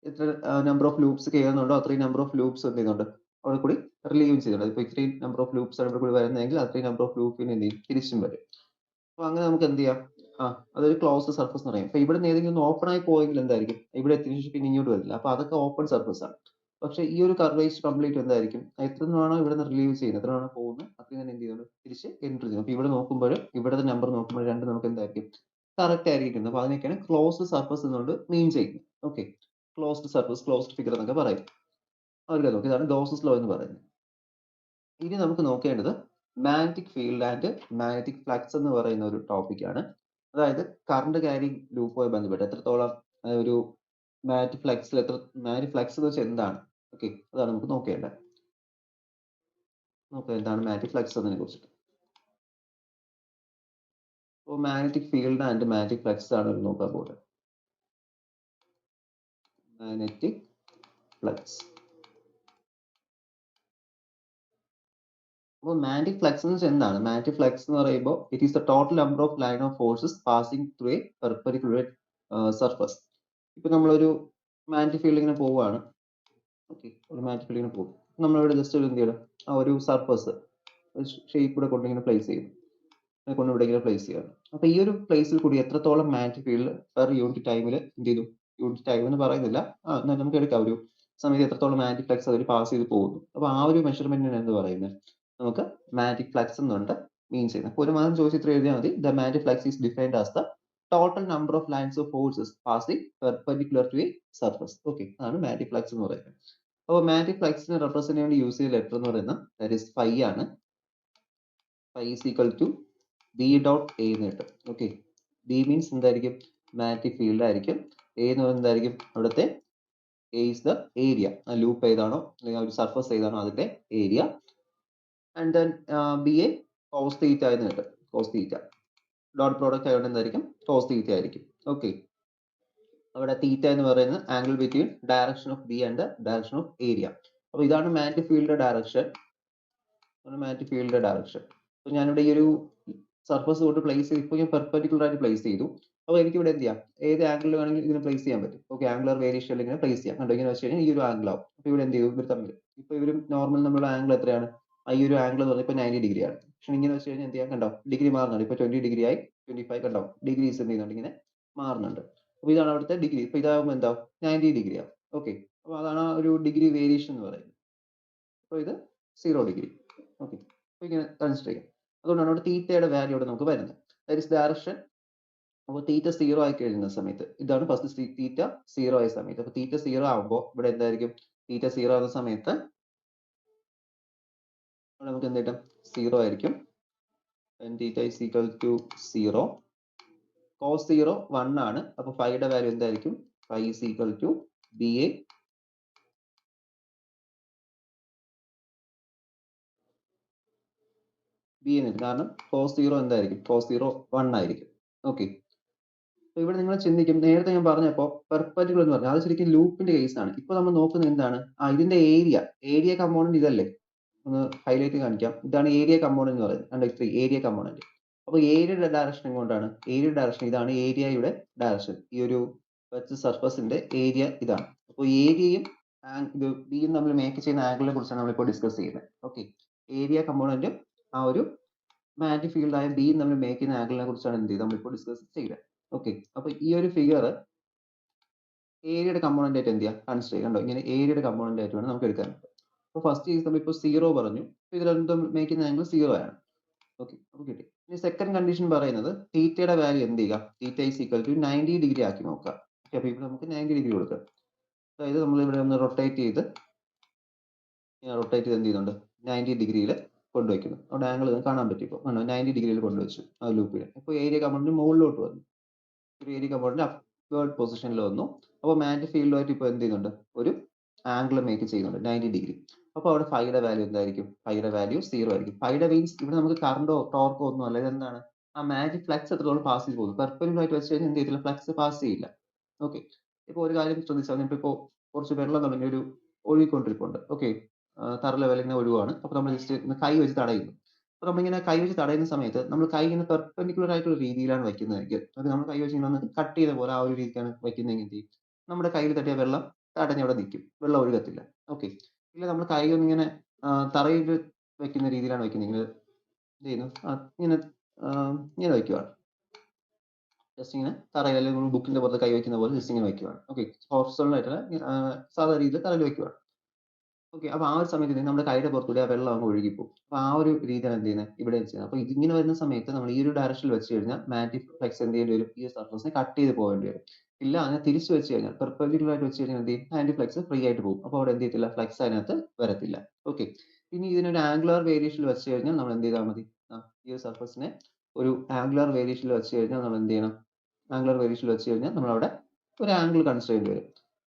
എത്ര നമ്പർ ഓഫ് ലൂപ്സ് കയറുന്നുണ്ടോ അത്രയും നമ്പർ ഓഫ് ലൂപ്സ് എന്ത് ചെയ്യുന്നുണ്ട്, അവിടെ കൂടി റിലീവ് ചെയ്യുന്നുണ്ട്. ഇപ്പോൾ ഇത്രയും നമ്പർ ഓഫ് ലൂപ്സ് അവിടെ കൂടി വരുന്നതെങ്കിൽ അത്രയും നമ്പർ ഓഫ് ലൂപ്പിന് എന്ത് ചെയ്യും, തിരിച്ചും വരും. അപ്പോൾ അങ്ങനെ നമുക്ക് എന്ത് ചെയ്യാം, അതൊരു ക്ലോസ്ഡ് സർഫസ് എന്ന് പറയും. അപ്പോൾ ഇവിടെ നിന്ന് ഏതെങ്കിലും ഒന്ന് ഓപ്പൺ ആയി പോയെങ്കിൽ എന്തായിരിക്കും, ഇവിടെ എത്തിയതിനു ശേഷം പിന്നെ ഇങ്ങോട്ട് വരില്ല. അപ്പോൾ അതൊക്കെ ഓപ്പൺ സർഫസ് ആണ്. പക്ഷേ ഈ ഒരു കർവേജ് കംപ്ലീറ്റ് എന്തായിരിക്കും, എത്ര വേണോ ഇവിടെ നിന്ന് റിലീവ് ചെയ്യുന്നത്, എത്ര വേണോ പോകുന്നത്, അത്രയും തന്നെ എന്ത് ചെയ്യുന്നു, തിരിച്ച് എൻട്രി ചെയ്യുന്നു. അപ്പോൾ ഇവിടെ നോക്കുമ്പോൾ ഇവിടുത്തെ നമ്പർ നോക്കുമ്പോൾ രണ്ട് നമുക്ക് എന്തായിരിക്കും, കറക്റ്റ് ആയിരിക്കുന്നത്. അപ്പോൾ അതിനൊക്കെയാണ് ക്ലോസ്ഡ് സർഫസ് എന്നുകൊണ്ട് മീൻ ചെയ്യുന്നത്. Okay, closed surface, closed figure എന്നൊക്കെ പറയും. അവർക്ക് നോക്കി, ഇതാണ് ഗോസസ് ലോ എന്ന് പറയുന്നത്. ഇനി നമുക്ക് നോക്കേണ്ടത് magnetic field and magnetic flux എന്ന് പറയുന്ന ഒരു ടോപ്പിക്കാണ്. അതായത് കറണ്ട് ക്യാരിങ് ലൂപ്പുമായി ബന്ധപ്പെട്ട് എത്രത്തോളം ഒരു മാഗ്നറ്റിക് ഫ്ലക്സിൽ മാഗ്നറ്റിക് ഫ്ലക്സ് എന്ന് വെച്ചാൽ എന്താണ്, ഓക്കെ, അതാണ് നമുക്ക് നോക്കേണ്ടത്. നോക്കാം എന്താണ് മാഗ്നറ്റിക് ഫ്ലക്സ് എന്നതിനെ കുറിച്ചിട്ട്. അപ്പോൾ magnetic field and magnetic flux ആണ് ഒരു നോക്കാൻ പോകുന്നത്. Magnetic flux. അപ്പോൾ മാഗ്നറ്റിക് ഫ്ലക്സ് എന്ന് വെച്ചാൽ എന്താണ്, മാഗ്നറ്റിക് ഫ്ലക്സ് എന്ന് പറയുമ്പോൾ it is the total number of line of forces passing through A perpendicular surface. ഇപ്പൊ നമ്മളൊരു മാഗ്നറ്റിക് ഫീൽഡ് ഇങ്ങനെ പോവുകയാണ്. ഓക്കെ, ഒരു മാഗ്നറ്റിക് ഫീൽഡ് ഇങ്ങനെ പോകും. നമ്മളിവിടെ ജസ്റ്റ് ഒരു എന്ത് ചെയ്യണം, ആ ഒരു സർഫസ് ഷേപ്പ് ഇവിടെ കൊണ്ടിങ്ങനെ പ്ലേസ് ചെയ്യും, കൊണ്ട് ഇവിടെ ഇങ്ങനെ പ്ലേസ് ചെയ്യണം. അപ്പൊ ഈ ഒരു പ്ലേസിൽ കൂടി എത്രത്തോളം മാഗ്നറ്റിക് ഫീൽഡ് പെർ യൂണിറ്റ് ടൈമിൽ എന്ത് ചെയ്തു, യൂണിറ്റ് ടൈം എന്ന് പറയുന്നില്ല, നമുക്ക് എടുക്കാം, ഒരു സമയത്ത് എത്രത്തോളം മാഗ്നറ്റിക് ഫ്ലക്സ് അവർ പാസ് ചെയ്ത് പോകുന്നു. അപ്പൊ ആ ഒരു മെഷർമെന്റിനാണ് എന്ത് പറയുന്നത്, നമുക്ക് മാഗ്നറ്റിക് ഫ്ലക്സ് എന്നുണ്ട് മീൻ ചെയ്യുന്നത്. അപ്പോൾ ഒരു മാസം ചോദിച്ച് ഇത്ര എഴുതിയാൽ മതി, the magnetic flux is defined as the total number of lines of forces passing perpendicular to a surface. Okay, അതാണ് മാഗ്നറ്റിക് ഫ്ലക്സ് എന്ന് പറയുന്നത്. അപ്പോൾ മാഗ്നറ്റിക് ഫ്ലക്സിനെ റെപ്രസെന്റ് ചെയ്യാൻ വേണ്ടി യൂസ് ചെയ്ത ലെറ്റർ എന്ന് പറയുന്നത് ദാറ്റ് ഈസ് ഫൈ ആണ്. Phi is equal to B dot A എന്ന് കിട്ടും. ഓക്കെ, ബി മീൻസ് എന്തായിരിക്കും, മാഗ്നറ്റിക് ഫീൽഡ് ആയിരിക്കും. എ എന്ന് പറയുന്നത് എന്തായിരിക്കും, അവിടുത്തെ A is the area, loop ഏതാണോ അല്ലെങ്കിൽ ഒരു സർഫസ് ഏതാണോ അതിന്റെ area. And then B A cos theta എന്ന് കിട്ടും, കോസ് തീറ്റ. ഡോട്ട് പ്രോഡക്റ്റ് ആയതുകൊണ്ട് എന്തായിരിക്കും, കോസ് തീറ്റ ആയിരിക്കും. ഓക്കെ, അവിടെ തീറ്റ എന്ന് പറയുന്നത് angle between direction of B and direction of area. അപ്പോൾ ഇതാണ് മാഗ്നറ്റിക് ഫീൽഡിന്റെ ഡയറക്ഷൻ, മാഗ്നറ്റിക് ഫീൽഡിന്റെ ഡയറക്ഷൻ. അപ്പോൾ ഞാനിവിടെ ഈ ഒരു സർഫസ് കൊണ്ട് പ്ലേസ് ചെയ്ത് ഇപ്പോൾ ഞാൻ പെർപെൻഡിക്കുലർ ആയിട്ട് പ്ലേസ് ചെയ്തു. അപ്പോൾ എനിക്ക് ഇവിടെ എന്ത് ചെയ്യാം, ഏത് ആംഗിളിൽ വേണമെങ്കിലും ഇതിനെ പ്ലേസ് ചെയ്യാൻ പറ്റും. ഓക്കെ, ആംഗുലർ വേരിയേഷൻ ഇങ്ങനെ പ്ലേസ് ചെയ്യാം. കണ്ടോ, ഇങ്ങനെ വെച്ച് കഴിഞ്ഞാൽ ഈ ഒരു ആംഗിൾ ആവും. അപ്പോൾ ഇവിടെ എന്ത് ചെയ്തു, ഇവർ തമ്മിൽ ഇപ്പോൾ ഇവരും നോർമൽ നമ്മളുടെ ആംഗിൾ എത്രയാണ്, ഈ ഒരു ആംഗിൾ എന്ന് പറഞ്ഞാൽ ഇപ്പോൾ 90 ഡിഗ്രി ആണ്. പക്ഷെ ഇങ്ങനെ വെച്ച് കഴിഞ്ഞാൽ എന്ത് ചെയ്യാം, കണ്ടോ ഡിഗ്രി മാറുന്നുണ്ട്. ഇപ്പോൾ 20 ഡിഗ്രി ആയി, 25, കണ്ടോ ഡിഗ്രീസ് എന്ത് ചെയ്യുന്നുണ്ട്, ഇങ്ങനെ മാറുന്നുണ്ട്. അപ്പോൾ ഇതാണ് അവിടുത്തെ ഡിഗ്രി. ഇപ്പോൾ ഇതാകുമ്പോൾ എന്താ 90 ഡിഗ്രി ആവും. ഓക്കെ, അപ്പോൾ അതാണ് ഒരു ഡിഗ്രി വേരിയേഷൻ എന്ന് പറയുന്നത്. അപ്പോൾ ഇത് 0 ഡിഗ്രി. ഇങ്ങനെ കൺസിഡർ ചെയ്യാം. അതുകൊണ്ടാണ് അവിടെ തീറ്റയുടെ വാല്യൂ ഇവിടെ നമുക്ക് വരുന്നത്. That is direction. അപ്പോൾ തീറ്റ 0 ആയി കഴിയുന്ന സമയത്ത് ഇതാണ് ഫസ്റ്റ് തീറ്റ 0 ആയ സമയത്ത്. അപ്പോൾ തീറ്റ 0 ആകുമ്പോൾ ഇവിടെ എന്തായിരിക്കും? തീറ്റ 0 ആകുന്ന സമയത്ത് ഇവിടെ നമുക്ക് എന്ത് കിട്ടും? 0 ആയിരിക്കും. Theta is equal to 0. cos 0 1 ആണ്. അപ്പോൾ ഫൈയുടെ വാല്യൂ എന്തായിരിക്കും? Phi is equal to B A കാരണം cos 0 എന്തായിരിക്കും? cos 0 1 ആയിരിക്കും. ഓക്കെ. അപ്പോൾ ഇവിടെ നിങ്ങൾ ചിന്തിക്കും, നേരത്തെ ഞാൻ പറഞ്ഞപ്പോൾ പെർപെൻഡിക്കുലർ എന്ന് പറഞ്ഞു, അത് ശരിക്കും ലൂപ്പിന്റെ കേസ് ആണ്. ഇപ്പോൾ നമ്മൾ നോക്കുന്നത് എന്താണ്? ഇതിന്റെ ഏരിയ കമ്പോണന്റ് ഇതല്ലേ? ഒന്ന് ഹൈലൈറ്റ് കാണിക്കാം. ഇതാണ് ഏരിയ കമ്പോണന്റ് എന്ന് പറയുന്നത്. കണ്ടോ, ഏരിയ കമ്പോണന്റ്. അപ്പോൾ ഏരിയയുടെ ഡയറക്ഷൻ എങ്ങോട്ടാണ്? ഏരിയയുടെ ഡയറക്ഷൻ ഇതാണ്, ഏരിയയുടെ ഡയറക്ഷൻ. ഈ ഒരു സർഫസിന്റെ ഏരിയ ഇതാണ്. അപ്പോൾ ഏരിയയും ഇത് ബിയും തമ്മിൽ മേക്ക് ചെയ്യുന്ന ആംഗിളിനെ കുറിച്ചാണ് നമ്മളിപ്പോൾ ഡിസ്കസ് ചെയ്യുന്നത്. ഓക്കെ. ഏരിയ കമ്പോണന്റും ആ ഒരു മാഗ്നറ്റിക് ഫീൽഡ് ആയ ബിയും തമ്മിൽ മേക്ക് ചെയ്യുന്ന ആംഗിളിനെ കുറിച്ചാണ് എന്ത് ചെയ്ത് നമ്മളിപ്പോൾ ഡിസ്കസ് ചെയ്യുന്നത്. ഓക്കെ. അപ്പോൾ ഈ ഒരു ഫിഗർ ഏരിയയുടെ കമ്പോണന്റ് ആയിട്ട് എന്ത് ചെയ്യാം? കൺസിഡർ ചെയ്യുക. കണ്ടോ, ഇങ്ങനെ ഏരിയയുടെ കമ്പോണന്റ് ആയിട്ട് വേണം നമുക്ക് എടുക്കാൻ. അപ്പോൾ ഫസ്റ്റ് കേസ് നമ്മളിപ്പോൾ 0 പറഞ്ഞു. ഇത് രണ്ടും മേക്ക് ചെയ്യുന്ന ആംഗിൾ 0 ആണ്. ഓക്കെ. അപ്പോൾ കിട്ടി. ഇനി സെക്കൻഡ് കണ്ടീഷൻ പറയുന്നത് തീറ്റയുടെ വാല്യൂ എന്ത് ചെയ്യുക? Theta is equal to 90 degree ആക്കി നോക്കുക. ഓക്കെ. അപ്പോൾ ഇവിടെ നമുക്ക് 90 ഡിഗ്രി കൊടുക്കാം. അതായത് നമ്മൾ ഇവിടെ ഒന്ന് റൊട്ടേറ്റ് ചെയ്ത് എന്ത് ചെയ്യുന്നുണ്ട്? 90 ഡിഗ്രിയിൽ കൊണ്ടുവയ്ക്കുന്നു. അവിടെ ആംഗിൾ കാണാൻ പറ്റും. ഇപ്പോൾ 90 ഡിഗ്രിയിൽ കൊണ്ടുവച്ചു ആ ലൂപ്പിൽ. ഇപ്പോൾ ഏരിയ കമ്പോണന്റ് മുകളിലോട്ട് വന്നു. ഒരു ഏരിയ കമ്പോണന്റ് അപ്വേർഡ് പൊസിഷനിൽ വന്നു. അപ്പോൾ മാഗ്നറ്റിക് ഫീൽഡുമായിട്ട് ഇപ്പോൾ എന്ത് ചെയ്യുന്നുണ്ട്? ഒരു ആംഗിൾ മേക്ക് ചെയ്യുന്നുണ്ട് 90 ഡിഗ്രി. അപ്പോൾ അവിടെ ഫൈയുടെ വാല്യൂ എന്തായിരിക്കും? ഫൈയുടെ വാല്യൂ 0 ആയിരിക്കും. ഫൈയുടെ മീൻസ് ഇവിടെ നമുക്ക് കറണ്ടോ ടോർക്കോ ഒന്നും അല്ല. ഇതെന്താണ്? ആ മാഗ്നറ്റിക് ഫ്ലക്സ് എത്രത്തോളം പാസ് ചെയ്ത് പോകുന്നു. പെർപെൻഡിക്കുലർ ആയിട്ട് വെച്ച് കഴിഞ്ഞാൽ എന്ത് ചെയ്തില്ല? ഫ്ലക്സ് പാസ് ചെയ്യില്ല. ഓക്കെ. ഇപ്പോൾ ഒരു കാര്യം ശ്രദ്ധിച്ചാൽ ഇപ്പോൾ കുറച്ച് വെള്ളം തുടങ്ങി ഒരു ഒഴുകിക്കൊണ്ടിരിപ്പുണ്ട്. ഓക്കെ. തറ ലെവലിൽ ഇങ്ങനെ ഒഴുകുവാണ്. അപ്പോൾ നമ്മൾ ജസ്റ്റ് കൈ വെച്ച് തടയുന്നു. അപ്പോൾ നമ്മളിങ്ങനെ കൈ വെച്ച് തടയുന്ന സമയത്ത് നമ്മൾ കൈ ഇങ്ങനെ പെർപെൻഡിക്കുലർ ആയിട്ടുള്ള രീതിയിലാണ് വയ്ക്കുന്നതെങ്കിൽ, അത് നമ്മൾ കൈ വെച്ച് ഇങ്ങനെ ഒന്ന് കട്ട് ചെയ്ത പോലെ ആ ഒരു രീതിക്കാണ് വയ്ക്കുന്നതെങ്കിൽ നമ്മുടെ കയ്യിൽ തട്ടിയ വെള്ളം തടഞ്ഞവിടെ നിൽക്കും. വെള്ളം ഒഴുകത്തില്ല. ഓക്കെ. ഇല്ല നമ്മൾ കൈ ഒന്നിങ്ങനെ തറയിൽ വെക്കുന്ന രീതിയിലാണ് വയ്ക്കുന്നതെങ്കിൽ എന്ത് ചെയ്യുന്നു? ഇങ്ങനെ വയ്ക്കുവാണ്. ജസ്റ്റ് ഇങ്ങനെ തറയിൽ അല്ലെങ്കിൽ ബുക്കിന്റെ പുറത്ത് കൈ വയ്ക്കുന്ന പോലെ ജസ്റ്റ് ഇങ്ങനെ വയ്ക്കുവാണ്. ഓക്കെ. ഹോറിസോണ്ടൽ ആയിട്ടുള്ള സാധാരണ രീതിയിൽ തറയിൽ വയ്ക്കുവാണ്. ഓക്കെ. അപ്പോൾ ആ ഒരു സമയത്ത് നമ്മുടെ കൈയുടെ പുറത്തൂടെ ആ വെള്ളം അങ്ങ് ഒഴുകിപ്പോകും. അപ്പോൾ ആ ഒരു രീതിയാണ് എന്ത് ചെയ്യുന്നത്? ഇവിടെ ചെയ്യുന്നത്. അപ്പോൾ ഇതിങ്ങനെ വരുന്ന സമയത്ത് നമ്മൾ ഈ ഒരു ഡയറക്ഷനിൽ വെച്ച് കഴിഞ്ഞാൽ മാഗ്നറ്റിക് ഫ്ലക്സ് എന്ത് ചെയ്യേണ്ടി വരും? ഈ സർഫസിനെ കട്ട് ചെയ്ത് പോകേണ്ടി വരും. ഇല്ല, അതിനെ തിരിച്ചു വെച്ച് കഴിഞ്ഞാൽ പെർപെൻഡിക്കുലർ ആയിട്ട് വെച്ച് കഴിഞ്ഞാൽ എന്ത് ചെയ്യും? മാഗ്നറ്റിക് ഫ്ലക്സ് ഫ്രീ ആയിട്ട് പോകും. അപ്പോൾ അവിടെ എന്ത് ചെയ്യത്തില്ല? ഫ്ലക്സ് അതിനകത്ത് വരത്തില്ല. ഓക്കെ. ഇനി ഇതിനൊരു ആംഗുലർ വേരിയേഷനിൽ വെച്ച് കഴിഞ്ഞാൽ നമ്മൾ എന്ത് ചെയ്താൽ മതി? ഈ ഒരു സർഫസിനെ ഒരു ആംഗുലർ വേരിയേഷനിൽ വെച്ച് കഴിഞ്ഞാൽ നമ്മൾ എന്ത് ചെയ്യണം? ആംഗുലർ വേരിയേഷനിൽ വെച്ച് കഴിഞ്ഞാൽ നമ്മൾ അവിടെ ഒരു ആംഗിൾ കൺസിഡർ ചെയ്യേണ്ടി വരും.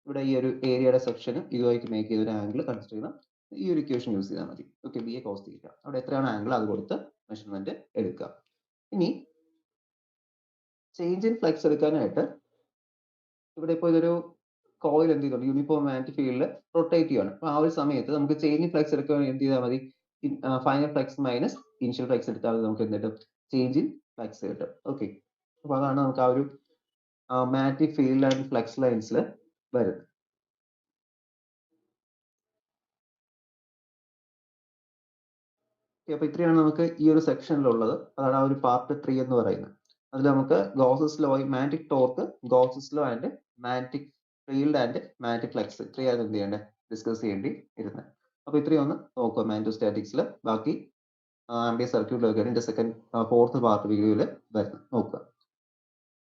ഇവിടെ ഈ ഒരു ഏരിയയുടെ സെക്ഷനും ഇതുമായിട്ട് മേക്ക് ചെയ്ത ഒരു ആംഗിൾ കൺസിഡർ ചെയ്യണം. ഈ ഒരു ഇക്വേഷൻ യൂസ് ചെയ്താൽ മതി. Okay. B A cos theta. അവിടെ എത്രയാണ് ആംഗിൾ അത് കൊടുത്ത് മെഷർമെന്റ് എടുക്കുക. ഇനി ചേഞ്ച് ഇൻ ഫ്ലക്സ് എടുക്കാനായിട്ട് ഇവിടെ ഇപ്പോൾ ഇതൊരു കോയിൽ എന്ത് ചെയ്യുന്നുണ്ട്? യൂണിഫോം മാഗ്നറ്റിക് ഫീൽഡിൽ റൊട്ടേറ്റ് ചെയ്യുകയാണ്. അപ്പോൾ ആ ഒരു സമയത്ത് നമുക്ക് ചേഞ്ച് ഇൻ ഫ്ലക്സ് എടുക്കാൻ എന്ത് ചെയ്താൽ മതി? Final flux minus initial flux എടുത്താൽ നമുക്ക് എന്ത് കിട്ടും? ചേഞ്ച് ഇൻ ഫ്ലക്സ് കിട്ടും. ഓക്കെ. അപ്പോൾ അതാണ് നമുക്ക് ആ ഒരു മാഗ്നറ്റിക് ഫീൽഡ് ആൻഡ് ഫ്ലക്സ് ലൈൻസിൽ വരുന്നത്. അപ്പോൾ ഇത്രയാണ് നമുക്ക് ഈ ഒരു സെക്ഷനിലുള്ളത്. അതാണ് ആ ഒരു പാർട്ട് 3 എന്ന് പറയുന്നത്. അതിൽ നമുക്ക് Gauss's law, magnetic torque, Gauss's law and magnetic field and magnetic flux ഇത്രയാണ് എന്ത് ചെയ്യേണ്ടത്? ഡിസ്കസ് ചെയ്യേണ്ടി ഇരുന്നത്. അപ്പോൾ ഇത്രയും ഒന്ന് നോക്കുക മാഗ്നറ്റോസ്റ്റാറ്റിക്സിൽ. ബാക്കി ആംബിയന്റ് സർക്യൂട്ടിലൊക്കെ സെക്കൻഡ് 4th പാർട്ട് വീഡിയോയിൽ വരുന്നത് നോക്കുക.